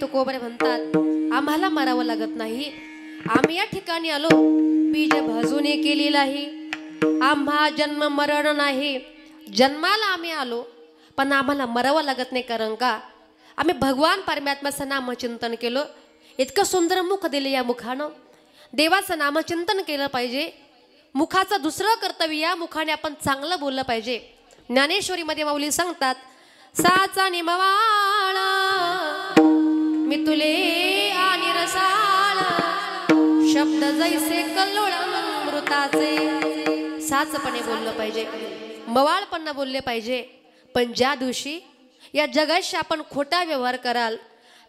तुकोबरे म्हणतात आम्हाला मरावं लागत नाही, आम्ही या ठिकाणी आलो बीज भाजूने केलेलं आहे, आम्हा जन्म मरण नाही, जन्माला आम्ही आलो पण आम्हाला मरावं लागत नाही, कारण का आम्ही भगवान परमात्म्याचं नामचिंतन केलं. इतकं सुंदर मुख दिले या मुखानं. देवाचं नामचिंतन केलं पाहिजे. मुखाचं दुसरं कर्तव्य, या मुखाने आपण चांगलं बोललं पाहिजे. ज्ञानेश्वरीमध्ये माऊली सांगतात, साचा निमवाळा मी तुले आणि रसाळा, शब्द जैसे कल्लोळ अमृताचे. साचपणे बोललं पाहिजे, मवाळपणे बोलले पाहिजे. पण ज्या दिवशी या जगाशी आपण खोटा व्यवहार कराल,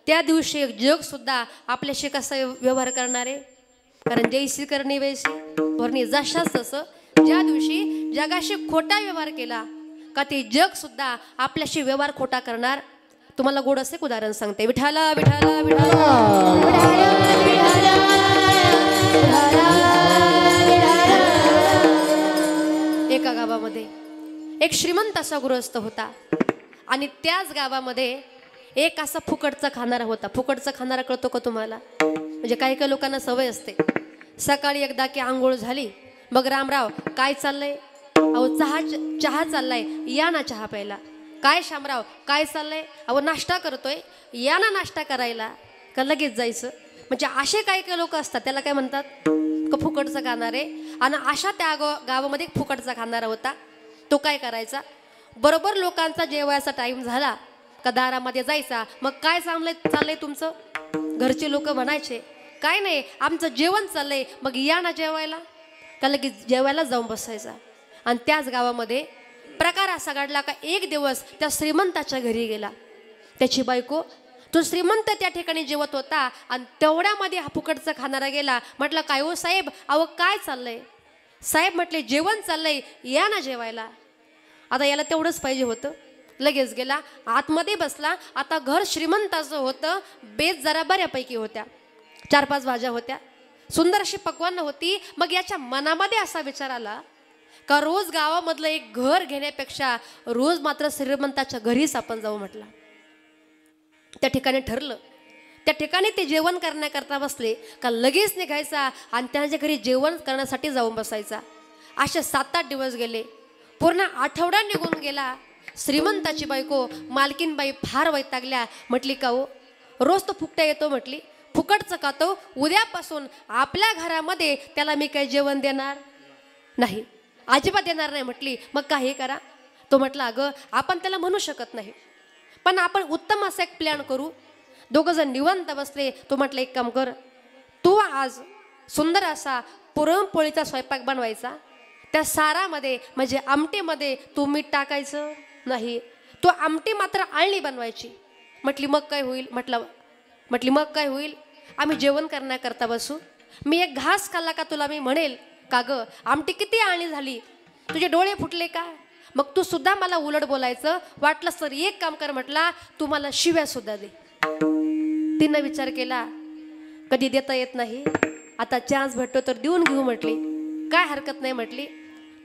त्या दिवशी जग सुद्धा आपल्याशी कसा व्यवहार करणार आहे? कारण जैसी करणी वैसी भरणी, जशाच तसं. ज्या दिवशी जगाशी खोटा व्यवहार केला का ते जग सुद्धा आपल्याशी व्यवहार खोटा करणार. तुम्हाला गोड असे उदाहरण सांगते. विठाला विठाला विठाला. एका गावामध्ये एक श्रीमंत असा गृहस्थ होता आणि त्याच गावामध्ये एक असा फुकटचा खाणारा होता. फुकटचा खाणारा कळतो का तुम्हाला? म्हणजे काही काही लोकांना सवय असते, सकाळी एकदा की आंघोळ झाली मग रामराव काय चाललंय? अहो चहा चाललाय, या ना चहा प्यायला. काय शामराव काय चाललंय? अहो नाश्ता करतोय, या ना नाश्ता करायला. का लगेच जायचं? म्हणजे असे काही काही लोक असतात, त्याला काय म्हणतात? का फुकटचं खाणारे. आणि अशा त्या गावामध्ये एक फुकटचा खाणारा होता. तो काय करायचा, बरोबर लोकांचा जेवायचा टाईम झाला का दारामध्ये जायचा. मग काय चाललंय तुमचं? घरचे लोक म्हणायचे काय नाही आमचं जेवण चाललंय, मग या ना जेवायला. का लगेच जेवायला जाऊन बसायचा. आणि त्याच गावामध्ये प्रकार असा घडला का एक दिवस त्या श्रीमंताच्या घरी गेला. त्याची बायको, तो श्रीमंत त्या ठिकाणी जेवत होता आणि तेवढ्यामध्ये हा फुकटचा खाणारा गेला. म्हटलं काय हो साहेब, अहो काय चाललंय? साहेब म्हटले जेवण चाललंय, या ना जेवायला. आता याला तेवढंच पाहिजे होतं. लगेच गेला, आतमध्ये बसला. आता घर श्रीमंताचं होतं, बेत जरा बऱ्यापैकी होत्या, 4-5 भाज्या होत्या, सुंदर अशी पक्वान्न होती. मग याच्या मनामध्ये असा विचार आला का रोज गावामधलं एक घर घेण्यापेक्षा रोज मात्र श्रीमंताच्या घरीच आपण जाऊ म्हटलं. त्या ठिकाणी ठरलं. त्या ठिकाणी ते जेवण करण्याकरता बसले का लगेच निघायचा आणि त्यांच्या घरी जेवण करण्यासाठी जाऊन बसायचा. असे 7-8 दिवस गेले. पूर्ण आठवडा निघून गेला. श्रीमंताची बायको मालकीनबाई फार वैतागल्या. म्हटली का हो रोज तो फुकट्या येतो, म्हटली फुकटचं खातो, उद्यापासून आपल्या घरामध्ये त्याला मी काही जेवण देणार नाही, अजिबात देणार नाही. म्हटली मग काही करा. तो म्हटला अगं आपण त्याला म्हणू शकत नाही, पण आपण उत्तम असा एक प्लॅन करू. दोघं जण निवांत बसले. तो म्हटलं एक काम कर, तू आज सुंदर असा पुरणपोळीचा स्वयंपाक बनवायचा. त्या सारामध्ये म्हणजे आमटीमध्ये तू मीठ टाकायचं नाही, तू आमटी मात्र आळणी बनवायची. म्हटली मग काय होईल? म्हटली मग काय होईल, आम्ही जेवण करण्याकरता बसू. मी एक घास खाल्ला का तुला मी म्हणेल का गं आमटी किती आळणी झाली, तुझे डोळे फुटले का? मग तू सुद्धा मला उलट बोलायचं. वाटलंस तर एक काम कर, म्हटला तू मला शिव्या सुद्धा दे. तिनं विचार केला कधी देता येत नाही, आता चान्स भेटतो तर देऊन घेऊ म्हटली. काय हरकत नाही म्हटली.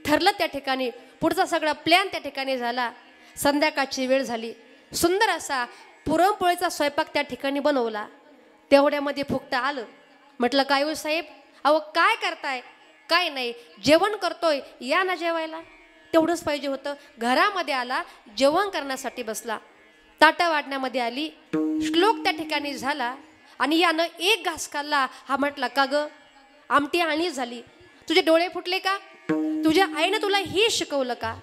ठरलं त्या ठिकाणी. पुढचा सगळा प्लॅन त्या ठिकाणी झाला. संध्याकाळची वेळ झाली. सुंदर असा पुरणपोळीचा स्वयंपाक त्या ठिकाणी बनवला. तेवढ्यामध्ये फुकटा आलं. म्हटलं काय हो साहेब, अहो काय करताय? काय नाही जेवण करतोय, या ना जेवायला. तेवढंच पाहिजे होतं. घरामध्ये आला, जेवण करण्यासाठी बसला. ताटं वाढण्यामध्ये आली. श्लोक त्या ठिकाणी झाला आणि यानं एक घास खाल्ला. हा म्हटला का ग आमटी आळणी झाली, तुझे डोळे फुटले का? तुझ्या आईनं तुला हे शिकवलं का?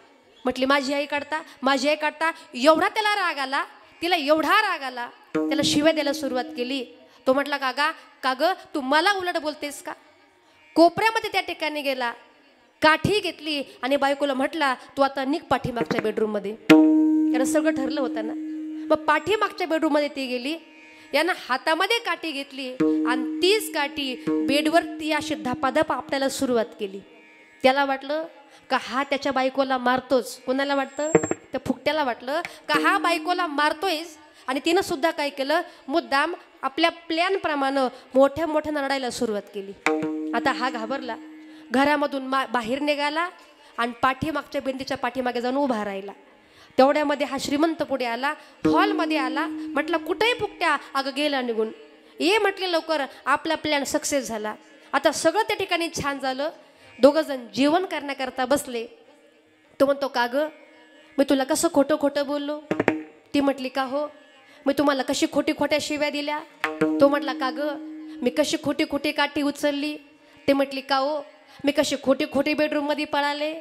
म्हटली माझी आई काढता. एवढा त्याला राग आला, तिला एवढा राग आला, त्याला शिव्या द्यायला सुरुवात केली. तो म्हटला का ग तू मला उलट बोलतेस का? कोपऱ्यामध्ये त्या ठिकाणी गेला, काठी घेतली आणि बायकोला म्हटला तू आता निघ पाठीमागच्या बेडरूममध्ये. यानं सगळं ठरलं होतं ना. मग पाठीमागच्या बेडरूममध्ये ती गेली. यानं हातामध्ये काठी घेतली आणि तीच काठी बेडवर ती अशी धपाधप आपल्याला सुरुवात केली. त्याला वाटलं का हा त्याच्या बायकोला मारतोच. कोणाला वाटतं? त्या फुकट्याला वाटलं का हा बायकोला मारतोयच. आणि तिनं सुद्धा काय केलं, मुद्दाम आपल्या प्लॅनप्रमाणे मोठ्या नरडायला सुरुवात केली. आता हा घाबरला. घरामधून बाहेर निघाला आणि पाठीमागच्या भिंतीच्या पाठीमागे जाऊन उभा राहिला. तेवढ्यामध्ये हा श्रीमंत पुढे आला, हॉलमध्ये आला. म्हटलं कुठेही फुकट्या? अगं गेला निघून. ये म्हटले लवकर, आपला प्लॅन सक्सेस झाला. आता सगळं त्या ठिकाणी छान झालं. दोघं जण जेवण करण्याकरता बसले. तो म्हणतो का ग मी तुला कसं खोटं बोललो? ती म्हटली का हो मी तुम्हाला कशी खोटी खोट्या शिव्या दिल्या? तो म्हटला का ग? मी कशी खोटी खोटी काठी उचलली? ते म्हटली का हो? मी कशी खोटी खोटी बेडरूम मध्ये पळाले?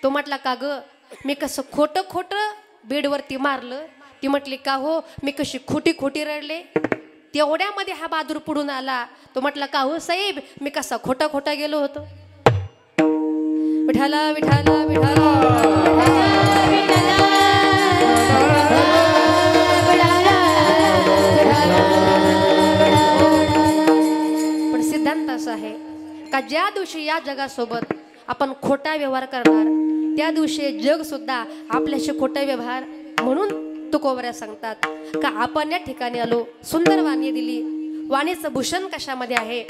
तो म्हटला का ग? मी कसं खोटं खोटं बेडवरती मारलं? ती म्हटली का हो? मी कशी खोटी खोटी रडले? तेवढ्यामध्ये हा बहादूर पुढून आला. तो म्हटला का हो साहेब, मी कसा खोटा खोटा गेलो होतो? विठाला विठाला विठाला पण सिद्धांत असा आहे का ज्या दिवशी या जगासोबत आपण खोटा व्यवहार करणार, त्या दिवशी जग सुद्धा आपल्याशी खोटा व्यवहार म्हणून तुकोबऱ्या सांगतात का आपण या ठिकाणी आलो. सुंदर वाणी दिली. वाणीचं भूषण कशामध्ये आहे?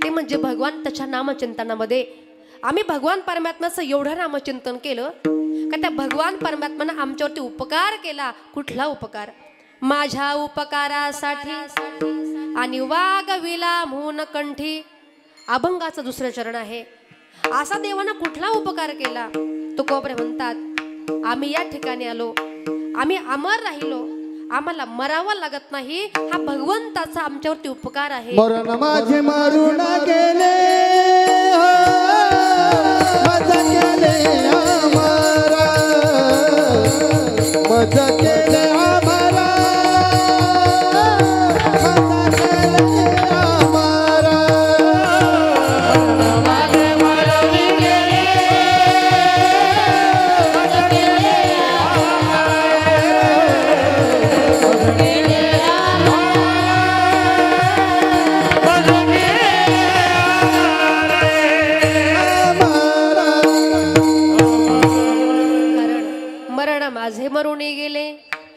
ते म्हणजे भगवान त्याच्या नामचिंतनामध्ये. आम्ही भगवान परमात्म्याचं एवढं नामचिंतन केलं का त्या भगवान परमात्म्यानं आमच्यावरती उपकार केला. कुठला उपकार? माझ्या उपकारासाठी आणि वागविला म्हणून कंठी. अभंगाचं दुसरं चरण आहे. असा देवानं कुठला उपकार केला? तुकोबरे म्हणतात आम्ही या ठिकाणी आलो, आम्ही अमर राहिलो, आम्हाला मरावं लागत नाही. हा भगवंताचा आमच्यावरती उपकार आहे. मरण माझे मारून गेले, मजा केले आम्हाला, मजा केले आम्हाला, मजा केले आम्हाला. माझे मारून गेले, मजा केले माझे मरुणी गेले,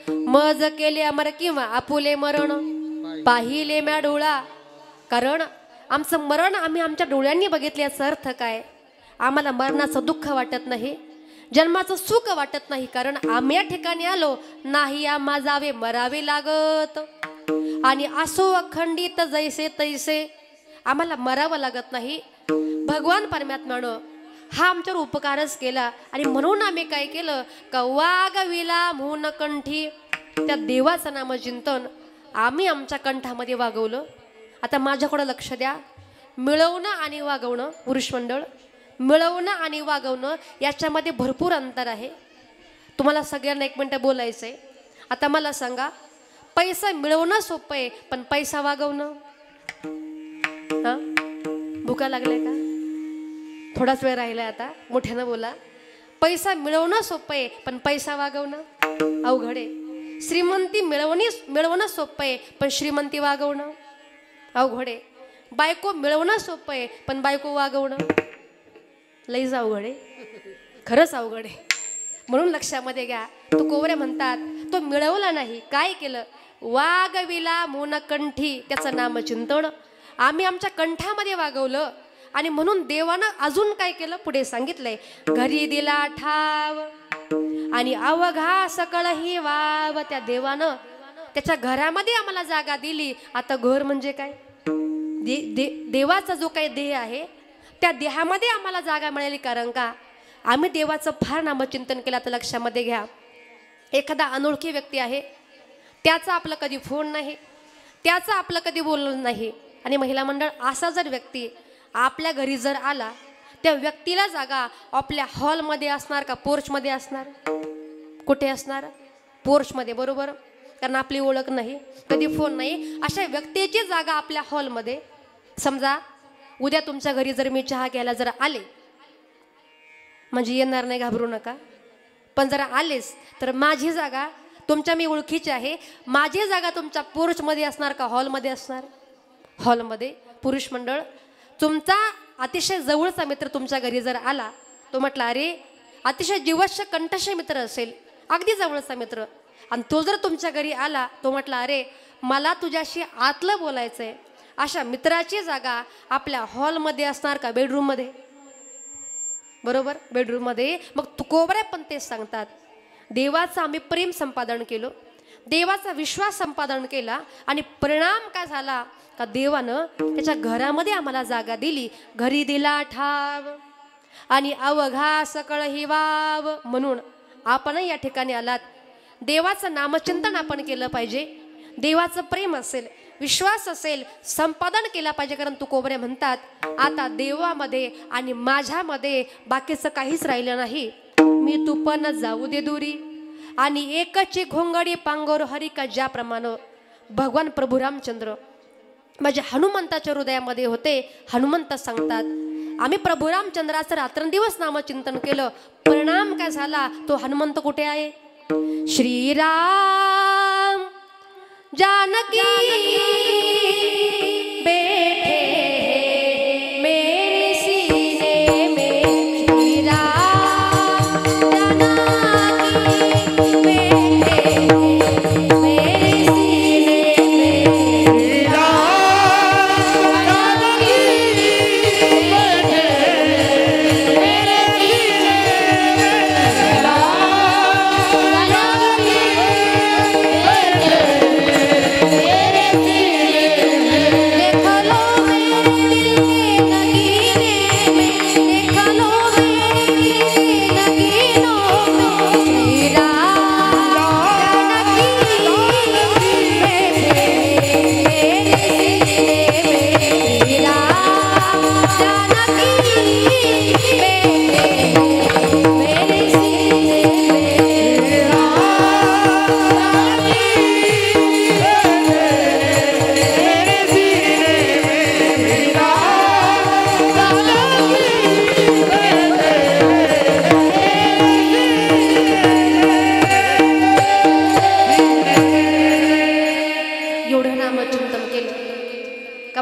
मज केले अमर किंवा आपुले मरण पाहिले म्या डोळा. कारण आमचं मरण आम्ही आमच्या डोळ्यांनी बघितले. याचा अर्थ काय? आम्हाला मरणाचं दुःख वाटत नाही, जन्माचं सुख वाटत नाही. कारण आम्ही या ठिकाणी आलो नाही आम्हा जावे मरावे लागत. आणि असो अखंडित जैसे तैसे, आम्हाला मरावं लागत नाही. भगवान परमात्म्यानं हा आमच्यावर उपकारच केला. आणि म्हणून आम्ही काय केलं का वागविला म्हणून कंठी. त्या देवाचं नामचिंतन आम्ही आमच्या कंठामध्ये वागवलं. आता माझ्याकडं लक्ष द्या. मिळवणं आणि वागवणं, पुरुष मंडळ, मिळवणं आणि वागवणं याच्यामध्ये भरपूर अंतर आहे. तुम्हाला सगळ्यांना एक मिनटं बोलायचं आहे. आता मला सांगा, पैसा मिळवणं सोपं आहे पण पैसा वागवणं? हा, भुका लागल्या का? थोडाच वेळ राहिलाय, आता मोठ्यानं बोला. पैसा मिळवणं सोपं आहे पण पैसा वागवणं अवघड आहे. श्रीमंती मिळवणं सोपं आहे पण श्रीमंती वागवणं अवघड आहे. बायको मिळवणं सोपं आहे पण बायको वागवणं लईच अवघड आहे. खरंच अवघड आहे. म्हणून लक्षामध्ये घ्या. तो कोवऱ्या म्हणतात तो मिळवला नाही, काय केलं? वागविला म्हणून कंठी. त्याचं नामचिंतन आम्ही आमच्या कंठामध्ये वागवलं. आणि म्हणून देवानं अजून काय केलं पुढे सांगितलंय, घरी दिला ठाव आणि अवघा सकळ ही वाव. त्या देवानं त्याच्या घरामध्ये आम्हाला जागा दिली. आता घर म्हणजे काय? देवाचा जो काही देह आहे त्या देहामध्ये आम्हाला जागा मिळाली. कारण का आम्ही देवाचं फार नामचिंतन केलं. आता लक्षामध्ये घ्या. एखादा अनोळखी व्यक्ती आहे, त्याचा आपलं कधी फोन नाही, त्याचं आपलं कधी बोलणं नाही. आणि महिला मंडळ, असा जर व्यक्ती आपल्या घरी जर आला, त्या व्यक्तीला जागा आपल्या हॉलमध्ये असणार का पोर्चमध्ये असणार? कुठे असणार? पोर्चमध्ये, बरोबर. कारण आपली ओळख नाही, कधी फोन नाही. अशा व्यक्तीची जागा आपल्या हॉलमध्ये. समजा उद्या तुमच्या घरी जर मी चहा घ्यायला जर आले, म्हणजे येणार नाही, घाबरू नका, पण जर आलेस तर माझी जागा तुमच्या मी ओळखीची आहे, माझी जागा तुमच्या पोर्चमध्ये असणार का हॉलमध्ये असणार? हॉलमध्ये. पुरुष मंडळ, तुमचा अतिशय जवळचा मित्र तुमच्या घरी जर आला, तो म्हटला अरे अतिशय जीवश्य कंठश मित्र असेल, अगदी जवळचा मित्र, आणि तो जर तुमच्या घरी आला, तो म्हटला अरे मला तुझ्याशी आतलं बोलायचं आहे, अशा मित्राची जागा आपल्या हॉलमध्ये असणार का बेडरूममध्ये? बरोबर, बेडरूममध्ये. मग तुकोबरे पण तेच सांगतात, देवाचं आम्ही प्रेम संपादन केलं, देवाचा विश्वास संपादन केला, आणि परिणाम काय झाला का देवानं त्याच्या घरामध्ये आम्हाला जागा दिली. घरी दिला ठाव आणि अवघा सकळ ही वाव. म्हणून आपण या ठिकाणी आलात, देवाचं नामचिंतन आपण केलं पाहिजे. देवाचं प्रेम असेल, विश्वास असेल, संपादन केला पाहिजे. कारण तुकोबरे म्हणतात आता देवामध्ये आणि माझ्यामध्ये बाकीचं काहीच राहिलं नाही. मी तू पण जाऊ दे दुरी आणि एकची घोंगडी पांगोर हरी का. ज्याप्रमाणे भगवान प्रभू रामचंद्र माझ्या हनुमंताच्या हृदयामध्ये होते. हनुमंत सांगतात आम्ही प्रभू रामचंद्राचं रात्रंदिवस नामचिंतन केलं. परिणाम काय झाला? तो हनुमंत कुठे आहे? श्रीराम जानकी बैठे मेरे सीने में. श्रीराम जानकी बैठे मेरे सीने में.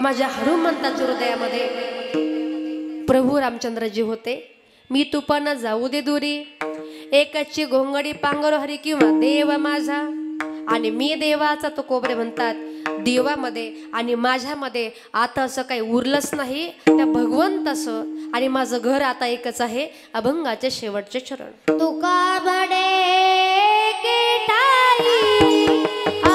माझ्या हनुमंताच्या हृदयामध्ये प्रभू रामचंद्रजी होते. मी तू पण जाऊ दे दुरी एकची घोंगडी पांगर हरी किंवा देव माझा आणि मी देवाचा. तो कोबरे म्हणतात देवामध्ये आणि माझ्यामध्ये आता असं काही उरलंच नाही. त्या भगवंताचं आणि माझं घर आता एकच आहे. अभंगाचे शेवटचे चरण. तुका बडे केटाई आ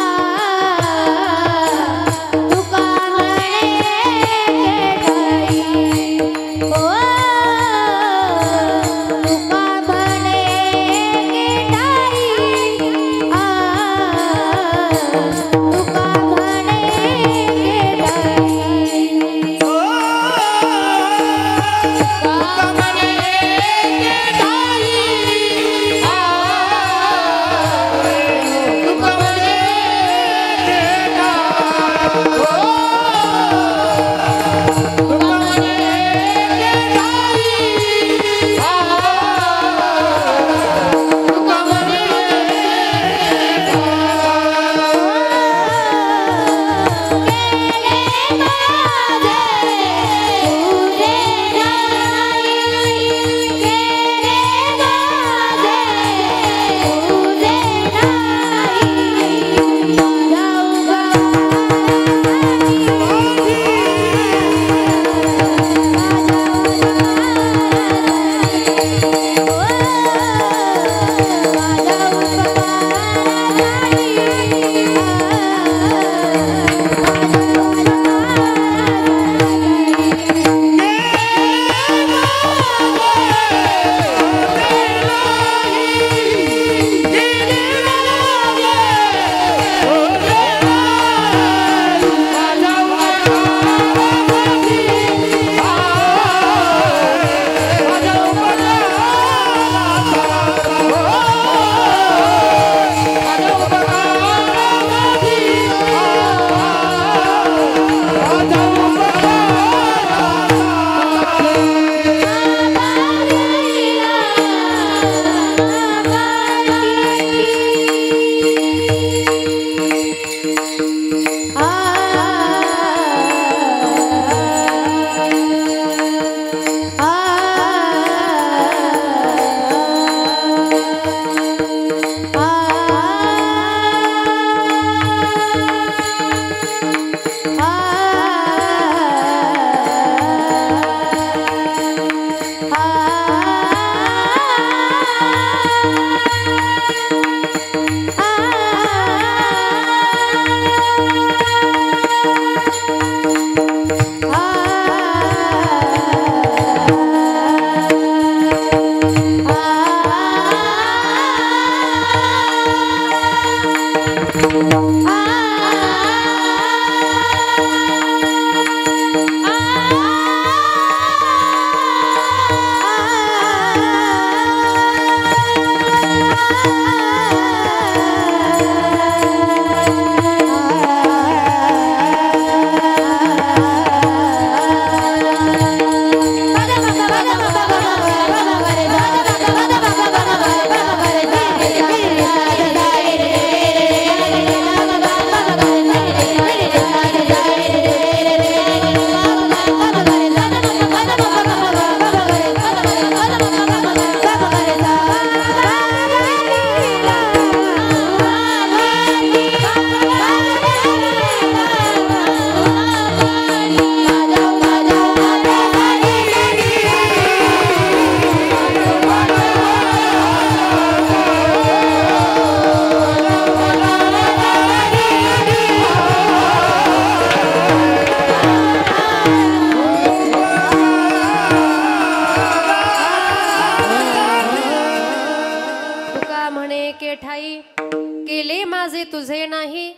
काही केले माझे तुझे नाही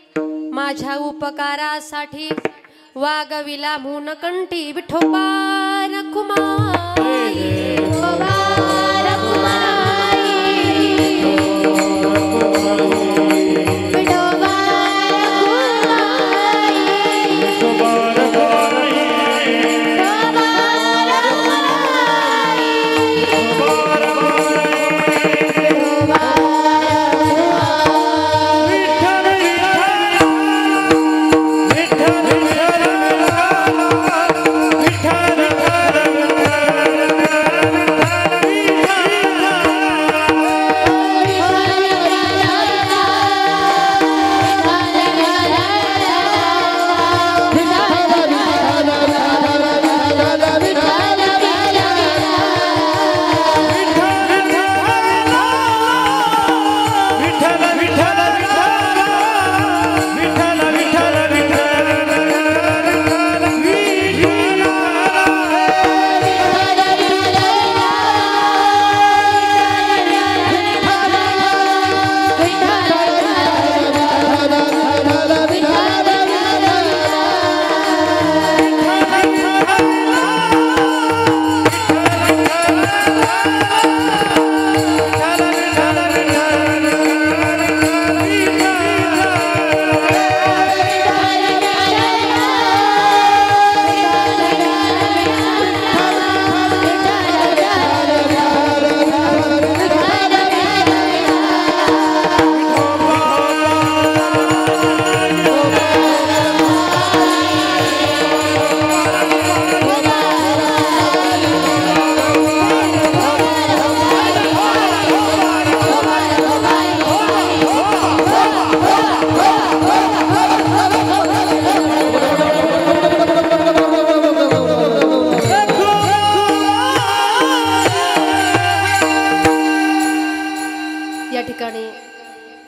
माझ्या उपकारासाठी वागविला म्हणून कंठी विठोबा रखुमाई विठोबा रखुमाई विठोबा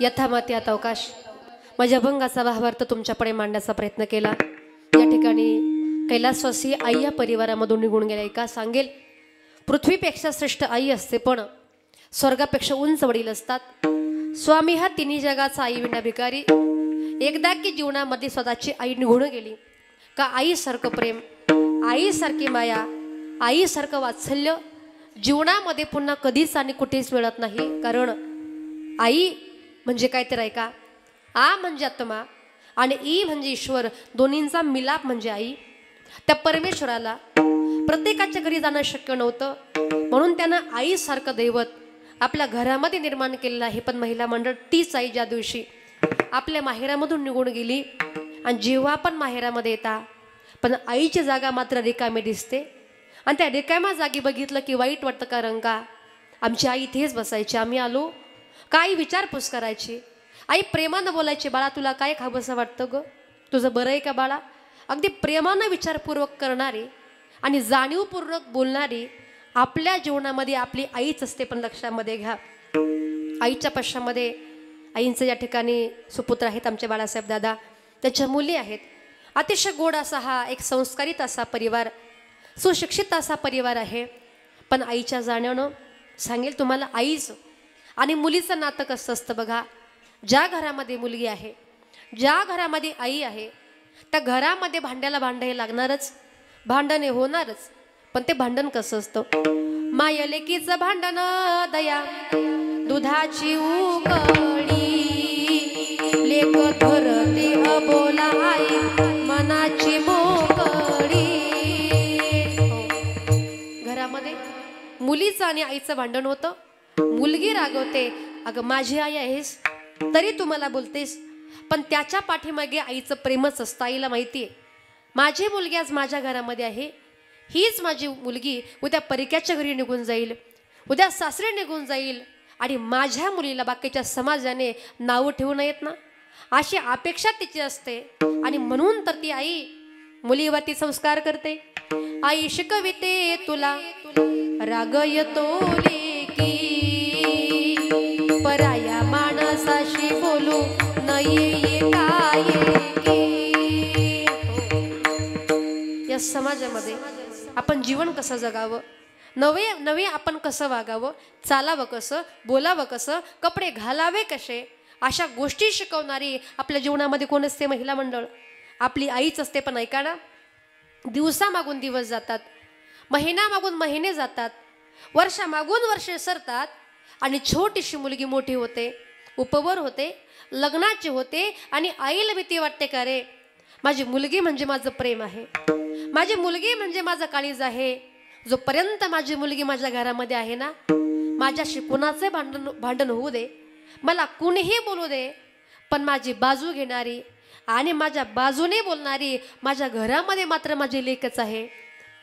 यथामती आता अवकाश माझ्या अभंगाचा भावार्थ तुमच्याकडे मांडण्याचा प्रयत्न केला। या ठिकाणी कैलासवासी आई या परिवारामधून निघून गेल्या। का सांगेल, पृथ्वीपेक्षा श्रेष्ठ आई असते पण स्वर्गापेक्षा उंच वडील असतात। स्वामी हा तिन्ही जगाचा आई विना भिकारी। एकदा की जीवनामध्ये स्वतःची आई निघून गेली का आईसारखं प्रेम, आईसारखी माया, आईसारखं वात्सल्य जीवनामध्ये पुन्हा कधीच आणि कुठेच मिळत नाही। कारण आई म्हणजे काय तर ऐका, आ म्हणजे आत्मा आणि ई म्हणजे ईश्वर, दोन्हींचा मिलाप म्हणजे आई। त्या परमेश्वराला प्रत्येकाच्या घरी जाणं शक्य नव्हतं, म्हणून त्यानं आईसारखं दैवत आपल्या घरामध्ये निर्माण केलेलं आहे। पण महिला मंडळ तीच आई ज्या दिवशी आपल्या माहेरामधून निघून गेली आणि जेव्हा आपण माहेरामध्ये येता पण आईची जागा मात्र रिकामी दिसते आणि त्या रिकाम्या जागी बघितलं की वाईट वाटतं। कारण का आमची आई इथेच बसायची, आम्ही आलो का आई विचारपूस करायची, आई प्रेमानं बोलायची, बाळा तुला काय खावंसं वाटतं ग, तुझं बरं आहे का बाळा। अगदी प्रेमानं विचारपूर्वक करणारी आणि जाणीवपूर्वक बोलणारी आपल्या जीवनामध्ये आपली आईच असते। पण लक्षामध्ये घ्या, आईच्या पश्चामध्ये आईंचं या ठिकाणी सुपुत्र आहेत आमचे बाळासाहेब दादा, त्याच्या मुली आहेत। अतिशय गोड असा हा एक संस्कारित असा परिवार, सुशिक्षित असा परिवार आहे। पण आईच्या जाण्यानं सांगेल तुम्हाला, आईच आणि मुलीचं नातं कसं असतं बघा। ज्या घरामध्ये मुलगी आहे, ज्या घरामध्ये आई आहे, त्या घरामध्ये भांड्याला भांडे लागणारच, भांडणे होणारच। पण ते भांडण कसं असतं, माय लेकीचं भांडण दया दुधाची उकळी, लेक धरते अबोला आई मनाची मोकळी। घरामध्ये मुलीचं आणि आईचं भांडण होतं। मुलगी रागवते, अगं माझी आई आहेस तरी तुम्हाला बोलतेस, पण त्याच्या पाठीमागे आईचं प्रेमच असतं। आईला माहिती आहे माझी मुलगी आज माझ्या घरामध्ये आहे, हीच माझी मुलगी उद्या परिक्याच्या घरी निघून जाईल, उद्या सासरे निघून जाईल आणि माझ्या मुलीला बाकीच्या समाजाने नावं ठेवू नयेत ना, अशी अपेक्षा तिची असते। आणि म्हणून तर ती आई मुलीवरती संस्कार करते। आई शिकविते तुला राग येतो लेकी, पराया माणसाशी बोलू नये काय की। या समाजामध्ये आपण जीवन कसं जगावं, नवे आपण कसं वागावं, चालावं कसं, बोलावं कसं, कपडे घालावे कसे, अशा गोष्टी शिकवणारी आपल्या जीवनामध्ये कोण असते? महिला मंडळ, आपली आईच असते. पण ऐका ना, दिवसामागून दिवस जातात, महिन्यामागून महिने जातात, वर्षामागून वर्षे सरतात आणि छोटीशी मुलगी मोठी होते, उपवर होते, लग्नाची होते आणि आईला भीती वाटते का रे, माझी मुलगी म्हणजे माझं प्रेम आहे, माझी मुलगी म्हणजे माझं काळीज आहे. जोपर्यंत माझी मुलगी माझ्या घरामध्ये आहे ना, माझ्याशी कुणाचे भांडण होऊ दे, मला कुणीही बोलू दे, पण माझी बाजू घेणारी आणि माझ्या बाजूने बोलणारी माझ्या घरामध्ये मात्र माझी लेकच आहे.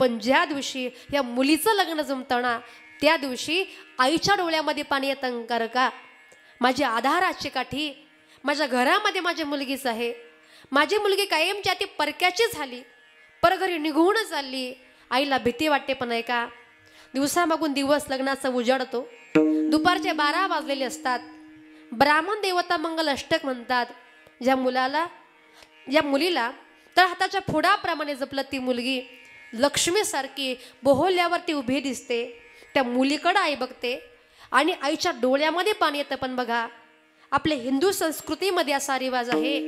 पण ज्या दिवशी या मुलीचं लग्न जमतं ना, त्या दिवशी आईच्या डोळ्यामध्ये पाणी येतं कर का. माझी आधाराची काठी माझ्या घरामध्ये माझी मुलगीच आहे. माझी मुलगी कायमची ती परक्याची झाली, परघरी निघून चालली. आईला भीती वाटते. पण ऐका, दिवसामागून दिवस लग्नाचा उजाडतो, दुपारचे 12 वाजलेले असतात. ब्राह्मण देवता मंगल अष्टक म्हणतात. ज्या मुलीला तर हाताच्या फोडाप्रमाणे जपलं ती मुलगी लक्ष्मीसारखी बोहोल्यावरती उभी दिसते. त्या मुलीकडं आई बघते आणि आईच्या डोळ्यामध्ये पाणी येतं. पण बघा, आपल्या हिंदू संस्कृतीमध्ये असा रिवाज आहे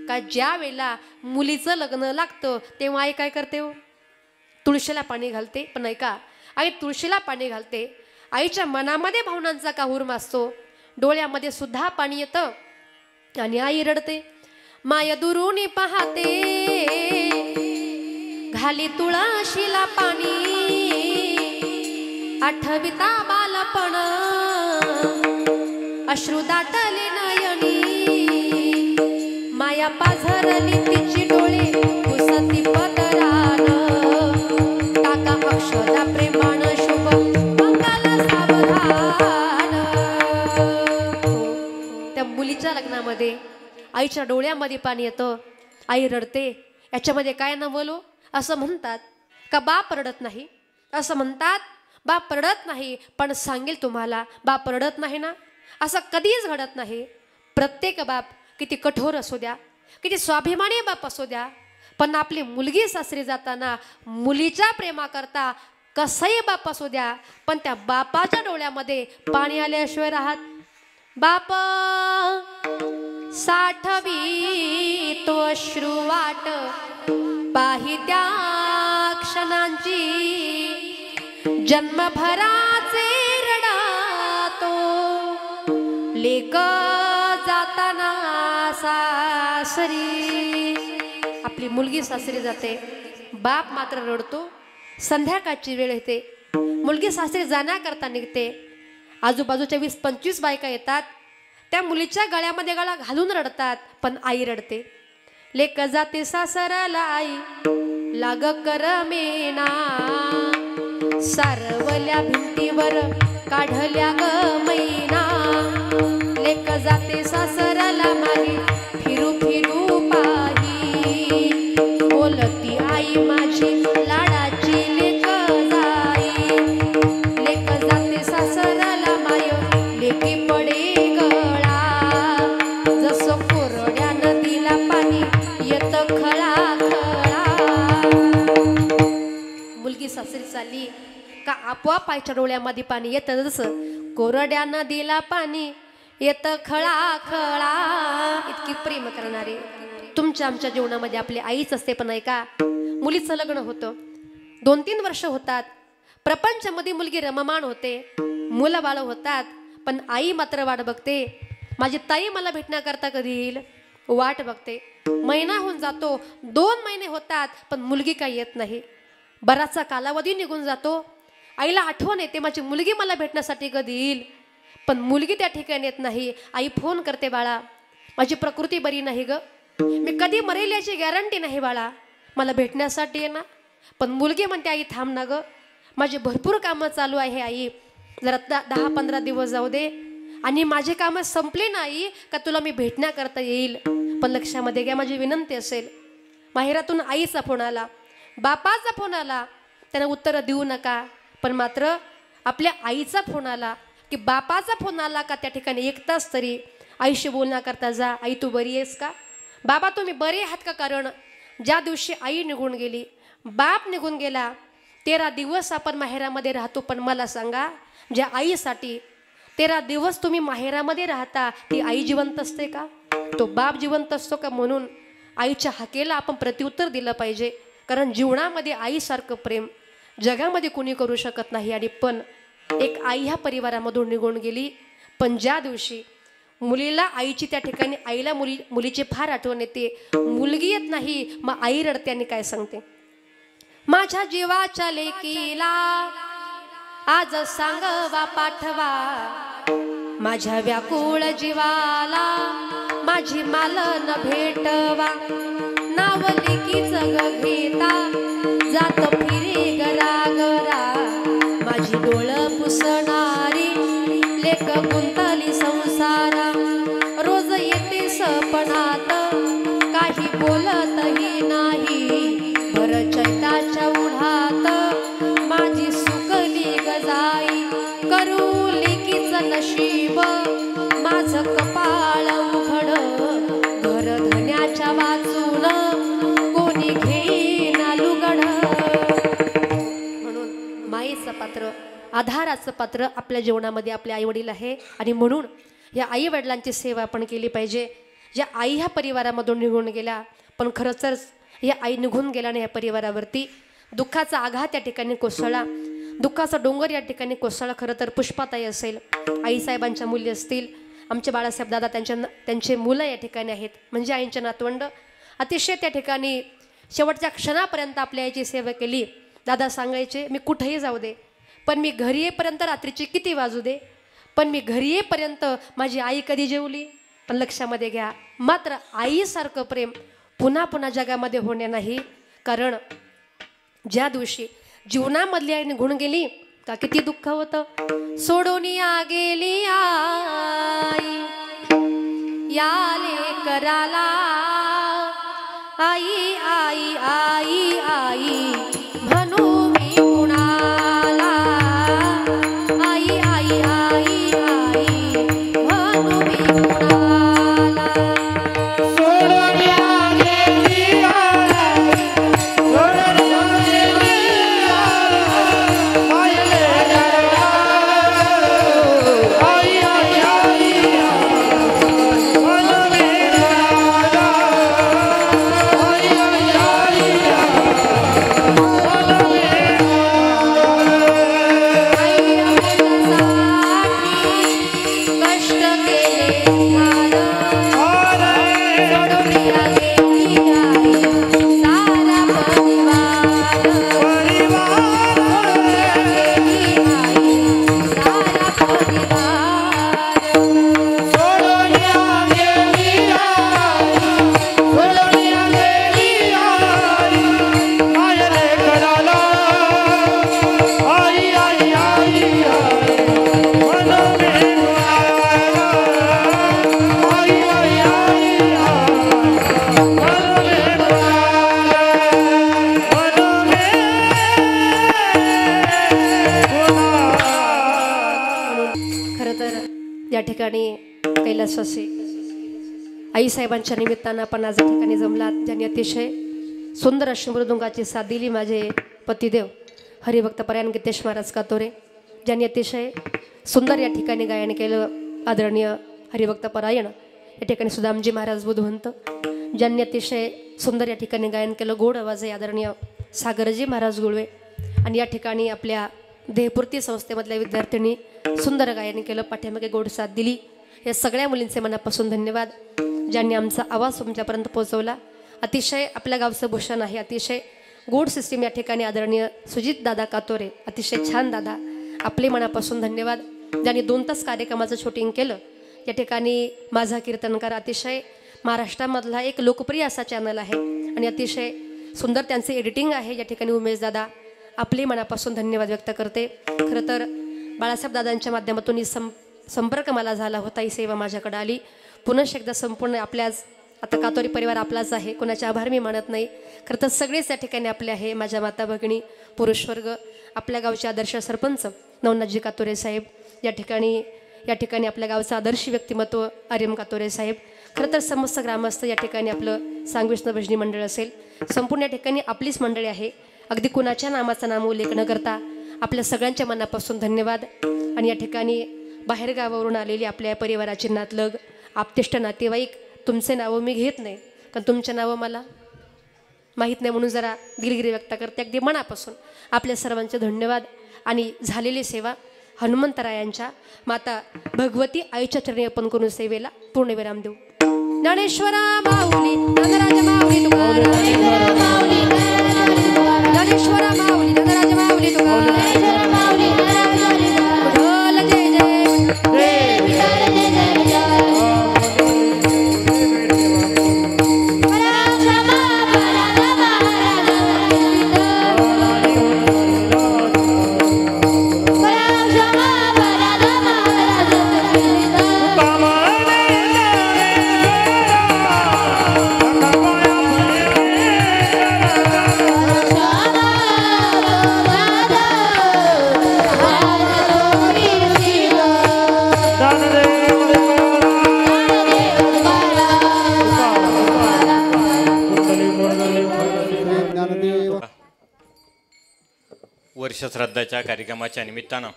का ज्या वेळेला मुलीचं लग्न लागतं तेव्हा आई काय करते हो? तुळशीला पाणी घालते. पण ऐका, आई तुळशीला पाणी घालते, आईच्या मनामध्ये भावनांचा काहूर मासतो, डोळ्यामध्ये सुद्धा पाणी येतं आणि आई रडते. माय दुरुनी पाहते घाली तुळशीला पाणी, आठविता बालपण अश्रू दाटले नयनी, माया पाझरली तिची डोळे पुसती पदरान, टाका अक्षरा प्रेमान शुभ मंगल सावधान. त्या मुलीच्या लग्नामध्ये आईच्या डोळ्यामध्ये पाणी येतं, आई रडते. याच्यामध्ये काय न बोलो? असं म्हणतात का बाप रडत नाही, असं म्हणतात बाप रडत नाही. पण सांगेल तुम्हाला, बाप रडत नाही ना, असं कधीच घडत नाही. प्रत्येक बाप किती कठोर असू द्या, किती स्वाभिमानी बाप असू द्या, पण आपली मुलगी सासरी जाताना मुलीच्या प्रेमाकरता कसंही बाप असू द्या, पण त्या बापाच्या डोळ्यामध्ये पाणी आल्याशिवाय राहत. बाप साठवी तो अश्रू वाट पाही त्या क्षणांची, जन्मभराचे रडातो लेक जाताना सासरी. आपली मुलगी सासरी जाते, बाप मात्र रडतो. संध्याकाळची वेळ येते, मुलगी सासरी जाण्याकरता निघते. आजूबाजूच्या 20-25 बायका येतात, त्या मुलीच्या गळ्यामध्ये गळा घालून रडतात. पण आई रडते. लेक जाते सासराला आई लाग करमेना, सारवल्या भिंतीवर काढल्या ग मैना. लेक जाते सासराला मागे फिरू फिरू पाही, बोलती आई माझी लाडाची लेक जाई. लेक जाते सासराला माय लेकी पडे गळा, जसं कोरड्या नदीला पाणी येत खळा खळा. मुलगी सासरी चालली का आपोआप आईच्या डोळ्यामध्ये पाणी येतं, जसं कोरड्या नदीला पाणी येतं खळा खळा. इतकी प्रेम करणारे तुमच्या आमच्या जीवनामध्ये आपली आईच असते. पण ऐका, मुलीचं लग्न होतं, 2-3 वर्ष होतात, प्रपंचामध्ये मुलगी रममाण होते, मुलं बाळ होतात. पण आई मात्र वाट बघते. माझी ताई मला भेटण्याकरता कधी येईल वाट बघते. महिना होऊन जातो, 2 महिने होतात, पण मुलगी काही येत नाही. बराचसा कालावधी निघून जातो. आईला आठवण येते माझी मुलगी मला भेटण्यासाठी कधी येईल, पण मुलगी त्या ठिकाणी येत नाही. आई फोन करते, बाळा माझी प्रकृती बरी नाही ग, मी कधी मरेल याची गॅरंटी नाही बाळा, मला भेटण्यासाठी ये ना. पण मुलगी म्हणते, आई थांब ना ग, माझी भरपूर कामं चालू आहे आई, जरा 10-15 दिवस जाऊ दे, आणि माझे कामं संपले नाही का तुला मी भेटण्याकरता येईल. पण लक्षामध्ये घ्या, माझी विनंती असेल. माहेरातून आईचा फोन आला, बापाचा फोन आला, त्यांना उत्तर देऊ नका. पण मात्र आपल्या आईचा फोन आला की बापाचा फोन आला का त्या ठिकाणी 1 तास तरी आईशी बोलण्याकरता जा. आई तू बरी आहेस का, बाबा तुम्ही बरे आहात का. कारण ज्या दिवशी आई निघून गेली, बाप निघून गेला, 13 दिवस आपण माहेरामध्ये राहतो. पण मला सांगा, ज्या आईसाठी 13 दिवस तुम्ही माहेरामध्ये राहता, ती आई जिवंत असते का? तो बाप जिवंत असतो का? म्हणून आईच्या हाकेला आपण प्रत्युत्तर दिलं पाहिजे, कारण जीवनामध्ये आईसारखं प्रेम जगामध्ये कोणी करू शकत नाही. आणि पण एक आई ह्या परिवारामधून निघून गेली, पण ज्या दिवशी मुलीला आईची त्या ठिकाणी आईला मुलीची फार आठवण येते, मुलगी येत नाही, मग आई रडते आणि काय सांगते, माझ्या जीवाच्या लेकीला आज सांगवा पाठवा, माझ्या व्याकुळ जीवाला माझी मालन भेटवा, नाव लेकीच घेता जात फिरे गरागरा, माझी डोळ पुसणारी लेक गुंतली संसारा, रोज येते सपनात काही बोलतही नाही, भर चैताच्या उन्हात माझी सुकली गजाई, करू लेकीच नशीब माझं कपाळ उघड, घर धन्याच्या वाचून कोणी घेईना लुगड. म्हणून माईचं पात्र, आधाराचं पात्र आपल्या जीवनामध्ये आपले आईवडील आहे. आणि म्हणून या आई वडिलांची सेवा आपण केली पाहिजे. या आई ह्या परिवारामधून निघून गेल्या, पण खरंच तर या आई निघून गेल्याने या परिवारावरती दुःखाचा आघात या ठिकाणी कोसळला, दुःखाचा डोंगर या ठिकाणी कोसळला. खरं तर पुष्पाताई असेल, आईसाहेबांच्या मुली असतील, आमचे बाळासाहेब दादा त्यांचे मुलं या ठिकाणी आहेत, म्हणजे आईंचे नातवंड, अतिशय त्या ठिकाणी शेवटच्या क्षणापर्यंत आपल्या आईची सेवा केली. दादा सांगायचे, मी कुठेही जाऊ दे, पण मी घरी येईपर्यंत रात्रीची किती वाजू दे, पण मी घरी येईपर्यंत माझी आई कधी जेवली. पण लक्षामध्ये घ्या, मात्र आईसारखं प्रेम पुन्हा पुन्हा जगामध्ये होणे नाही, कारण ज्या दिवशी जीवनामधली आई निघून गेली का किती दुःख होतं. सोडून या गेली आई या लेकराला, आई आई आई आई म्हणू मी कुणाला, आई आई आई आई म्हणू मी कुणाला. सोडून या गेली आई, सोडून या गेली आई, आई आई आई आई या ठिकाणी कैलासवासी आईसाहेबांच्या निमित्तानं आपण आज या ठिकाणी जमलात, ज्यांनी अतिशय सुंदर अशी मृदुंगाची साथ दिली माझे पतिदेव हरिभक्त परायण गीतेश महाराज कातोरे, ज्यांनी अतिशय सुंदर या ठिकाणी गायन केलं. आदरणीय हरिभक्त परायण या ठिकाणी सुदामजी महाराज बुधवंत, ज्यांनी अतिशय सुंदर या ठिकाणी गायन केलं. गोड आवाज आदरणीय सागरजी महाराज गुळवे, आणि या ठिकाणी आपल्या देहपूर्ती संस्थेमधल्या विद्यार्थ्यांनी सुंदर गायन केलं, पाठीमागे गोड साथ दिली. या सगळ्या मुलींचे मनापासून धन्यवाद, ज्यांनी आमचा आवाज तुमच्यापर्यंत पोहोचवला. अतिशय आपल्या गावचं भूषण आहे, अतिशय गोड सिस्टीम या ठिकाणी आदरणीय सुजित दादा कातोरे, अतिशय छान दादा, आपले मनापासून धन्यवाद. ज्यांनी 2 तास कार्यक्रमाचं शूटिंग केलं. या ठिकाणी माझा कीर्तनकार अतिशय महाराष्ट्रामधला एक लोकप्रिय असा चॅनल आहे आणि अतिशय सुंदर त्यांचे एडिटिंग आहे. या ठिकाणी उमेश दादा, आपले मनापासून धन्यवाद व्यक्त करते. खरं तर बाळासाहेब दादांच्या माध्यमातून ही संपर्क मला झाला होता, ही सेवा माझ्याकडे आली. पुनश्च एकदा संपूर्ण आपल्याच, आता कातोरी परिवार आपलाच आहे, कोणाचे आभार मी मानत नाही. खरं तर सगळेच या ठिकाणी आपले आहे, माझ्या माता भगिनी, पुरुषवर्ग, आपल्या गावचे आदर्श सरपंच नवनाथजी कातोरे साहेब, या ठिकाणी आपल्या गावचं आदर्श व्यक्तिमत्व आर्यम कातोरे साहेब. खरं तर समस्त ग्रामस्थ, या ठिकाणी आपलं सांगविष्णू भजनी मंडळ असेल, संपूर्ण या ठिकाणी आपलीच मंडळी आहे. अगदी कुणाच्या नामाचा नाम उल्लेख न करता आपल्या सगळ्यांच्या मनापासून धन्यवाद. आणि या ठिकाणी बाहेरगावावरून आलेली आपल्या परिवाराचे नातलग आपतेष्ट नातेवाईक, तुमचे नावं मी घेत नाही कारण तुमच्या नावं मला माहीत नाही, म्हणून जरा दिलगिरी व्यक्त करते अगदी मनापासून. आपल्या सर्वांचे धन्यवाद. आणि झालेली सेवा हनुमंतरायांच्या माता भगवती आईच्या चरणी अर्पण करून सेवेला पूर्णविराम देऊ. ज्ञानेश्वरा माऊली ज्ञानराज माऊली तुकाराम, ज्ञानेश्वरा माऊली ज्ञानराज माऊली तुकाराम, विठ्ठल जय जय वर्षश्राद्धाच्या कार्यक्रमाच्या निमित्तानं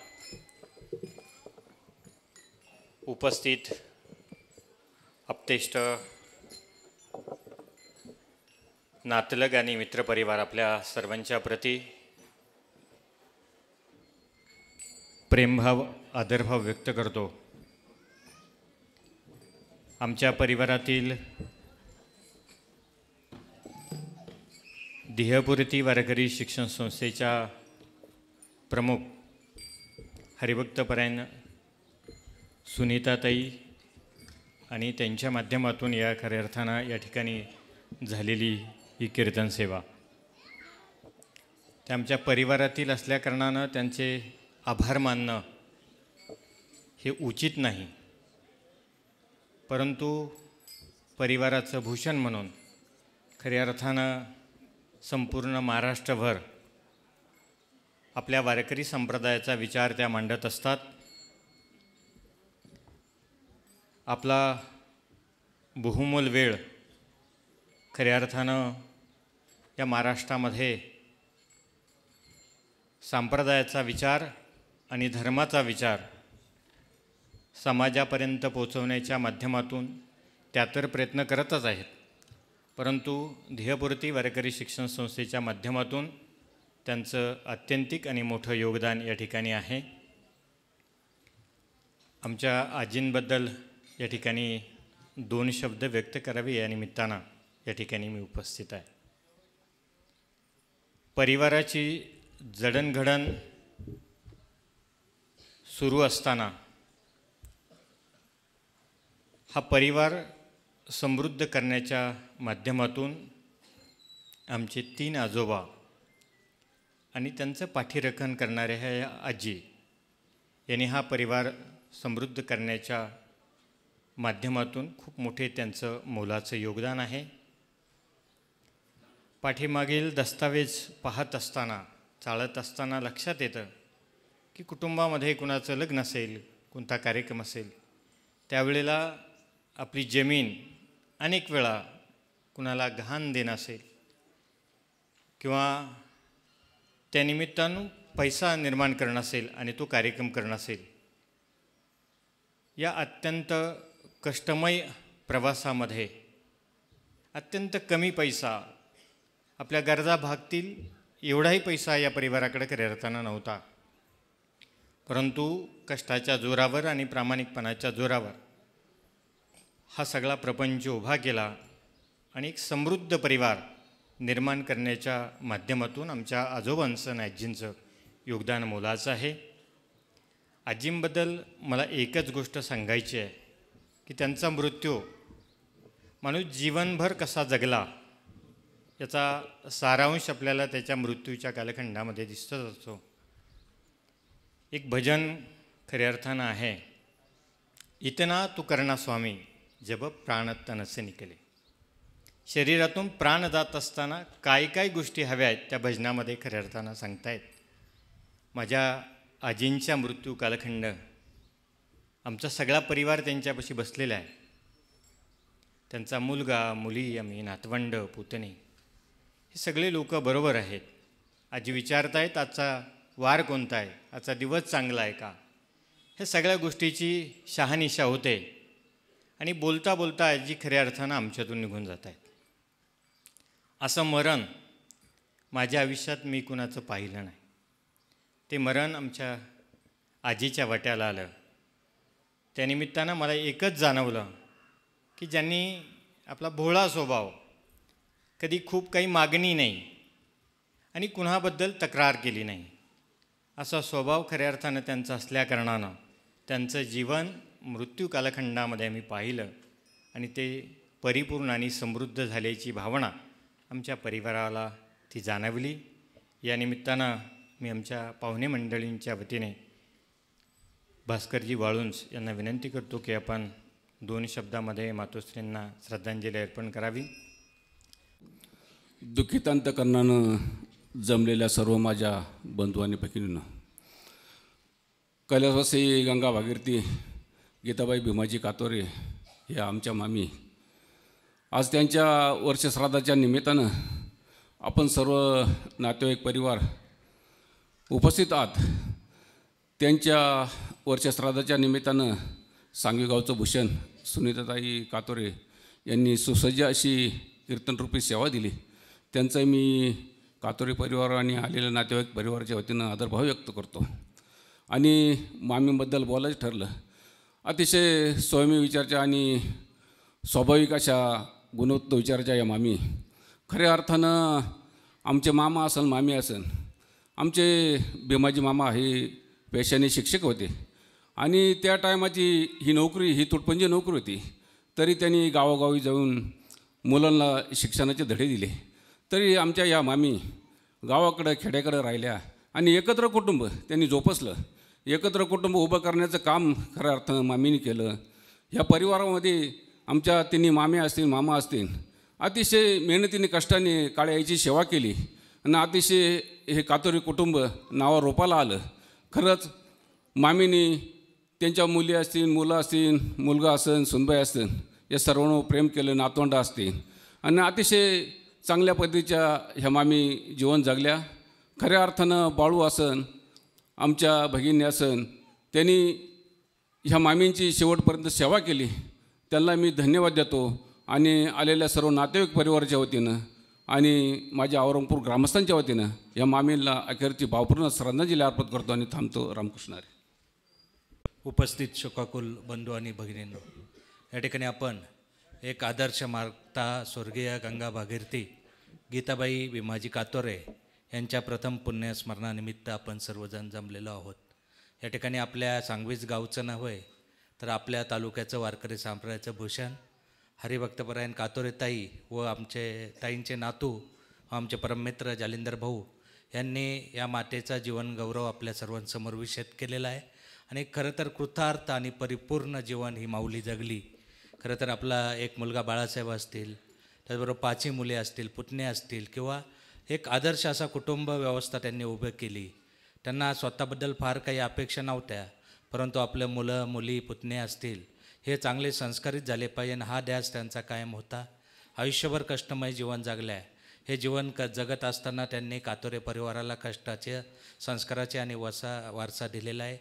उपस्थित आप्तेष्ट नातलग आणि मित्रपरिवार आपल्या सर्वांच्या प्रती प्रेमभाव आदरभाव व्यक्त करतो. आमच्या परिवारातील ध्येयपूर्ती वारकरी शिक्षण संस्थेच्या प्रमुख हरिभक्तपरायण सुनीताताई आणि त्यांच्या माध्यमातून या खऱ्या अर्थानं या ठिकाणी झालेली ही कीर्तन सेवा त्या आमच्या परिवारातील असल्याकारणानं त्यांचे आभार मानणं हे उचित नाही, परंतु परिवाराचं भूषण म्हणून खऱ्या अर्थानं संपूर्ण महाराष्ट्रभर आपल्या वारकरी संप्रदायाचा विचार त्या मांडत असतात. आपला बहुमोल वेळ खऱ्या अर्थानं या महाराष्ट्रामध्ये संप्रदायाचा विचार आणि धर्माचा विचार समाजापर्यंत पोचवण्याच्या माध्यमातून त्या तर प्रयत्न करतच आहेत, परंतु ध्येयपूर्ती वारकरी शिक्षण संस्थेच्या माध्यमातून त्यांचं आत्यंतिक आणि मोठं योगदान या ठिकाणी आहे. आमच्या आजींबद्दल या ठिकाणी 2 शब्द व्यक्त करावे या निमित्तानं या ठिकाणी मी उपस्थित आहे. परिवाराची जडणघडण सुरू असताना हा परिवार समृद्ध करण्याच्या माध्यमातून आमचे 3 आजोबा आणि त्यांचं पाठीरखण करणाऱ्या ह्या आजी यांनी हा परिवार समृद्ध करण्याच्या माध्यमातून खूप मोठे त्यांचं मोलाचं योगदान आहे. पाठीमागील दस्तावेज पाहत असताना चाळत असताना लक्षात येतं की कुटुंबामध्ये कुणाचं लग्न असेल, कोणता कार्यक्रम असेल, त्यावेळेला आपली जमीन अनेक वेळा कुणाला गहाण देणं असेल किंवा त्यानिमित्तानं पैसा निर्माण करणं असेल आणि तो कार्यक्रम करणं असेल, या अत्यंत कष्टमय प्रवासामध्ये अत्यंत कमी पैसा, आपल्या गरजा भागतील एवढाही पैसा या परिवाराकडे खऱ्या अर्थानं नव्हता, परंतु कष्टाच्या जोरावर आणि प्रामाणिकपणाच्या जोरावर हा सगळा प्रपंच उभा केला आणि एक समृद्ध परिवार निर्माण करण्याच्या माध्यमातून आमच्या आजोबांचं आणि आजींचं योगदान मोलाचं आहे. आजींबद्दल मला एकच गोष्ट सांगायची आहे की त्यांचा मृत्यू माणूस जीवनभर कसा जगला याचा सारांश आपल्याला त्याच्या मृत्यूच्या कालखंडामध्ये दिसतच असतो. एक भजन खऱ्या अर्थानं आहे, इतना तू करना स्वामी जब प्राण तन से निकले. शरीरातून प्राण जात असताना काय काय गोष्टी हव्या आहेत त्या भजनामध्ये खऱ्या अर्थानं सांगतायत. माझ्या आजींच्या मृत्यू कालखंड आमचा सगळा परिवार त्यांच्यापाशी बसलेला आहे. त्यांचा मुलगा, मुली, आम्ही नातवंड, पुतणे हे सगळे लोक बरोबर आहेत. आजी विचारतायत आजचा वार कोणता आहे, आजचा दिवस चांगला आहे का. ह्या सगळ्या गोष्टीची शहानिशा होते आणि बोलता बोलता आजी खऱ्या अर्थानं आमच्यातून निघून जात आहेत. असं मरण माझ्या आयुष्यात मी कुणाचं पाहिलं नाही. ते मरण आमच्या आजीच्या वाट्याला आलं. त्यानिमित्तानं मला एकच जाणवलं की ज्यांनी आपला भोळा स्वभाव, कधी खूप काही मागणी नाही आणि कुणाबद्दल तक्रार केली नाही, असा स्वभाव खऱ्या अर्थानं त्यांचा असल्याकारणानं त्यांचं जीवन मृत्यू कालखंडामध्ये आम्ही पाहिलं आणि ते परिपूर्ण आणि समृद्ध झाल्याची भावना आमच्या परिवाराला ती जाणवली. या निमित्तानं मी आमच्या पाहुणे मंडळींच्या वतीने भास्करजी वाळुंज यांना विनंती करतो की आपण 2 शब्दामध्ये मातोश्रींना श्रद्धांजली अर्पण करावी. दुःखित अंतकरणानं जमलेल्या सर्व माझ्या बंधू आणि भगिनींनो, कैलासवासी गंगा भागीरथी गीताबाई भीमाजी कातोरे या आमच्या मामी, आज त्यांच्या वर्षश्राद्धाच्या निमित्तानं आपण सर्व नातेवाईक परिवार उपस्थित आहात. त्यांच्या वर्षश्राद्धाच्या निमित्तानं सांगवी गावचं भूषण सुनीताताई कातोरे यांनी सुसज्ज अशी कीर्तनरूपी सेवा दिली. त्यांचं मी कातोरे परिवार आणि आलेल्या नातेवाईक परिवाराच्या वतीनं आदरभाव व्यक्त करतो. आणि मामीबद्दल बोलायचं ठरलं, अतिशय स्वयंमी विचारच्या आणि स्वाभाविक अशा गुणवत्त विचाराच्या या मामी खऱ्या अर्थानं आमचे मामा असन मामी असन. आमचे भीमाजी मामा हे पेशाने शिक्षक होते आणि त्या टायमाची ही नोकरी ही तुटपुंजी नोकरी होती. तरी त्यांनी गावोगावी जाऊन मुलांना शिक्षणाचे धडे दिले. तरी आमच्या या मामी गावाकडं खेड्याकडं राहिल्या आणि एकत्र कुटुंब त्यांनी जोपासलं. एकत्र कुटुंब उभं करण्याचं काम खऱ्या अर्थानं मामीने केलं. ह्या परिवारामध्ये आमच्या तिन्ही माम्या असतील मामा असतील अतिशय मेहनतीने कष्टाने काळ्या आईची सेवा केली आणि अतिशय हे कातोरी कुटुंब नावा रोपाला आलं. खरंच मामीने त्यांच्या मुली असतील, मुलं असतील, मुलगा असेल, सुनबाई असेल, या सर्वांना प्रेम केलं, नातवंड असतील आणि अतिशय चांगल्या पद्धतीच्या ह्या मामी जीवन जगल्या. खऱ्या अर्थानं बाळू असन, आमच्या भगिनी असन, त्यांनी ह्या मामींची शेवटपर्यंत सेवा केली. त्यांना मी धन्यवाद देतो आणि आलेल्या सर्व नातेवाईक परिवाराच्या वतीनं आणि माझ्या औरंगपूर ग्रामस्थांच्या वतीनं या मामींना अखेरची भावपूर्ण श्रद्धांजली अर्पण करतो आणि थांबतो. रामकृष्ण हरी. उपस्थित शोकाकुल बंधू आणि भगिनींनो, या ठिकाणी आपण एक आदर्श माता स्वर्गीय गंगा भागीरथी गीताबाई भीमाजी कातोरे यांच्या प्रथम पुण्यस्मरणानिमित्त आपण सर्वजण जमलेलो आहोत. या ठिकाणी आपल्या सांगवीच गावचं नव्हे तर आपल्या तालुक्याचं वारकरी संप्रदायाचं भूषण हरिभक्तपरायण कातोरे ताई व आमचे ताईंचे नातू व आमचे परममित्र जालिंदर भाऊ यांनी या मातेचा जीवनगौरव आपल्या सर्वांसमोर विशद केलेला आहे. आणि खरं तर कृतार्थ आणि परिपूर्ण जीवन ही माऊली जगली. खरं तर आपला एक मुलगा बाळासाहेब असतील, त्याचबरोबर 5 मुले असतील, पुतणे असतील किंवा एक आदर्श असा कुटुंब व्यवस्था त्यांनी उभं केली. त्यांना स्वतःबद्दल फार काही अपेक्षा नव्हत्या, परंतु आपलं मुलं मुली पुतणे असतील हे चांगले संस्कारित झाले पाहिजे हा ध्यास त्यांचा कायम होता. आयुष्यभर कष्टमय जीवन जगलं आहे. हे जीवन जगत असताना त्यांनी कातोरे परिवाराला कष्टाचे, संस्काराचे आणि वारसा दिलेला आहे.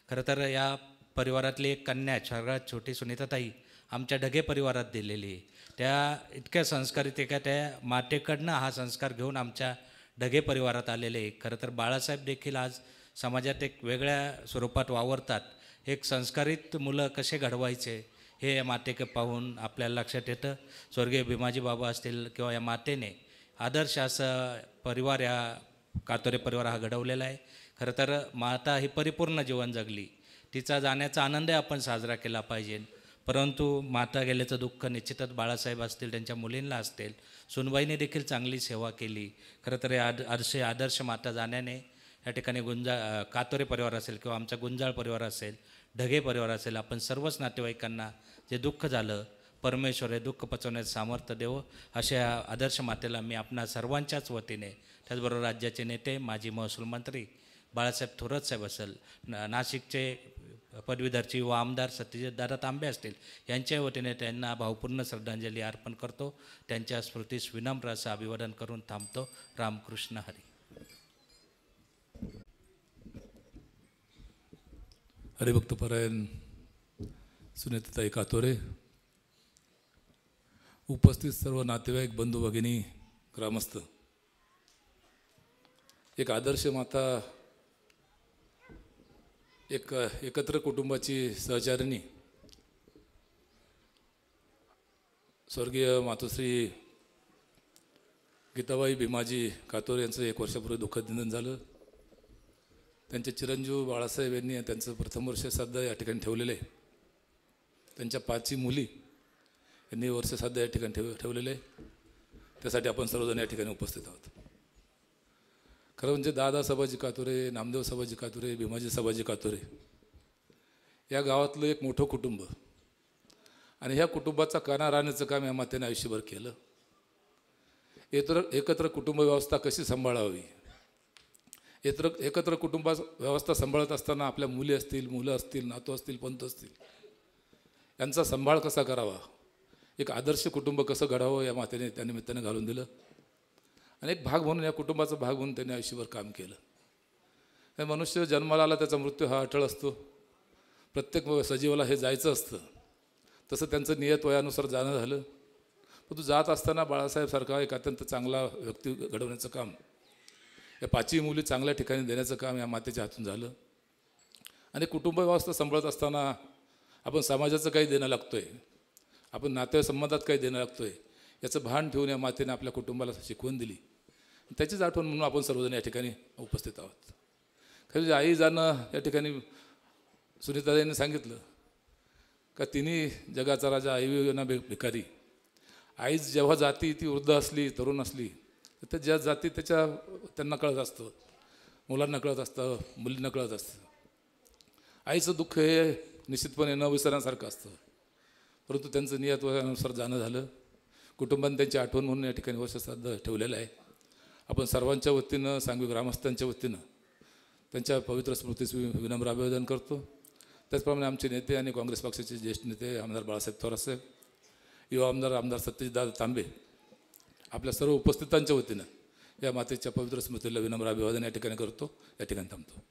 खरं तर या परिवारातली एक कन्या सगळ्यात छोटी सुनीताताई आमच्या ढगे परिवारात दिलेली. त्या इतक्या संस्कारित एका त्या मातेकडनं हा संस्कार घेऊन आमच्या ढगे परिवारात आलेले. खरं तर बाळासाहेब देखील आज समाजात एक वेगळ्या स्वरूपात वावरतात. एक संस्कारित मुलं कसे घडवायचे हे या मातेकडे पाहून आपल्याला लक्षात येतं. स्वर्गीय भीमाजी बाबा असतील किंवा या मातेने आदर्श असं परिवार या कातोरे परिवार हा घडवलेला आहे. खरं तर माता ही परिपूर्ण जीवन जगली. तिचा जाण्याचा आनंदही आपण साजरा केला पाहिजे. परंतु माता गेल्याचं दुःख निश्चितच बाळासाहेब असतील, त्यांच्या मुलींना असतील, सुनबाईने देखील चांगली सेवा केली. खरं तर आदर्श माता जाण्याने या ठिकाणी कातोरे परिवार असेल किंवा आमचा गुंजाळ परिवार असेल, ढगे परिवार असेल, आपण सर्वच नातेवाईकांना जे दुःख झालं परमेश्वर हे दुःख पचवण्याचं सामर्थ्य देवं अशा आदर्श मातेला मी आपणा सर्वांच्याच वतीने, त्याचबरोबर राज्याचे नेते माजी महसूल मंत्री बाळासाहेब थोरात साहेब असेल, नाशिकचे पदवीधरची व आमदार सत्यजितदादा तांबे असतील यांच्या वतीने त्यांना भावपूर्ण श्रद्धांजली अर्पण करतो. त्यांच्या स्मृतीस विनम्र असं अभिवादन करून थांबतो. रामकृष्ण हरी. हरिभक्तपरायण सुनीताताई कातोरे, उपस्थित सर्व नातेवाईक, बंधू भगिनी, ग्रामस्थ, एक आदर्श माता, एक एकत्र कुटुंबाची सहचारिणी स्वर्गीय मातोश्री गीताबाई भीमाजी कातोरे यांचं 1 वर्षापूर्वी दुःखद निधन झालं. त्यांचे चिरंजीव बाळासाहेब यांनी त्यांचं प्रथम वर्ष श्राद्ध या ठिकाणी ठेवलेलं आहे. त्यांच्या 5 मुली यांनी वर्ष श्राद्ध या ठिकाणी ठेवलेलं आहे. त्यासाठी आपण सर्वजण या ठिकाणी उपस्थित आहोत. खरं म्हणजे दादा सभाजी कातोरे, नामदेव सभाजी कातोरे, भीमाजी सभाजी कातोरे या गावातलं एक मोठं कुटुंब आणि ह्या कुटुंबाचा काना राहण्याचं काम या मातेने आयुष्यभर केलं. एकत्र कुटुंब व्यवस्था कशी सांभाळावी, एकत्र कुटुंब व्यवस्था सांभाळत असताना आपल्या मुली असतील, मुलं असतील, नातू असतील, पंत असतील, यांचा सांभाळ कसा करावा, एक आदर्श कुटुंब कसं घडावं या मातेने त्या निमित्ताने घालून दिलं. आणि एक भाग म्हणून, या कुटुंबाचा भाग म्हणून त्यांनी आयुष्यभर काम केलं. हे मनुष्य जन्माला आला, त्याचा मृत्यू हा अटळ असतो. प्रत्येक सजीवाला हे जायचं असतं. तसं त्यांचं नियत वयानुसार जाणं झालं. पण तू जात असताना बाळासाहेबसारखा एक अत्यंत चांगला व्यक्ती घडवण्याचं काम, या 5 मुली चांगल्या ठिकाणी देण्याचं काम या मातेच्या हातून झालं. आणि कुटुंब व्यवस्था सांभाळत असताना आपण समाजाचं काही देणं लागतो आहे, आपण नातेसंबंधात काही देणं लागतो आहे, याचं भान ठेवून या मातेने आपल्या कुटुंबाला शिकवण दिली. त्याचीच आठवण म्हणून आपण सर्वजण या ठिकाणी उपस्थित आहोत. खरं आई जाणं या ठिकाणी सुनीताताईंनी सांगितलं का तिन्ही जगाचा राजा आई ना भिकारी. आई जेव्हा जाती ती वृद्ध असली, तरुण असली, तर ज्या जाती त्यांना कळत असतं, मुलांना कळत असतं, मुलींना कळत असतं. आईचं दुःख हे निश्चितपणे न विसरण्यासारखं असतं. परंतु त्यांचं नियत वयानुसार जाणं झालं. कुटुंबाने त्यांची आठवण म्हणून या ठिकाणी वर्षश्राद्ध ठेवलेलं आहे. आपण सर्वांच्या वतीनं, सांगवी ग्रामस्थांच्या वतीनं त्यांच्या पवित्र स्मृतीस विनम्र अभिवादन करतो. त्याचप्रमाणे आमचे नेते आणि काँग्रेस पक्षाचे ज्येष्ठ नेते आमदार बाळासाहेब थोरातसाहेब, युवा आमदार सत्यजितदादा तांबे, आपल्या सर्व उपस्थितांच्या वतीनं या मातेच्या पवित्र स्मृतीला विनम्र अभिवादन या ठिकाणी करतो. या ठिकाणी थांबतो.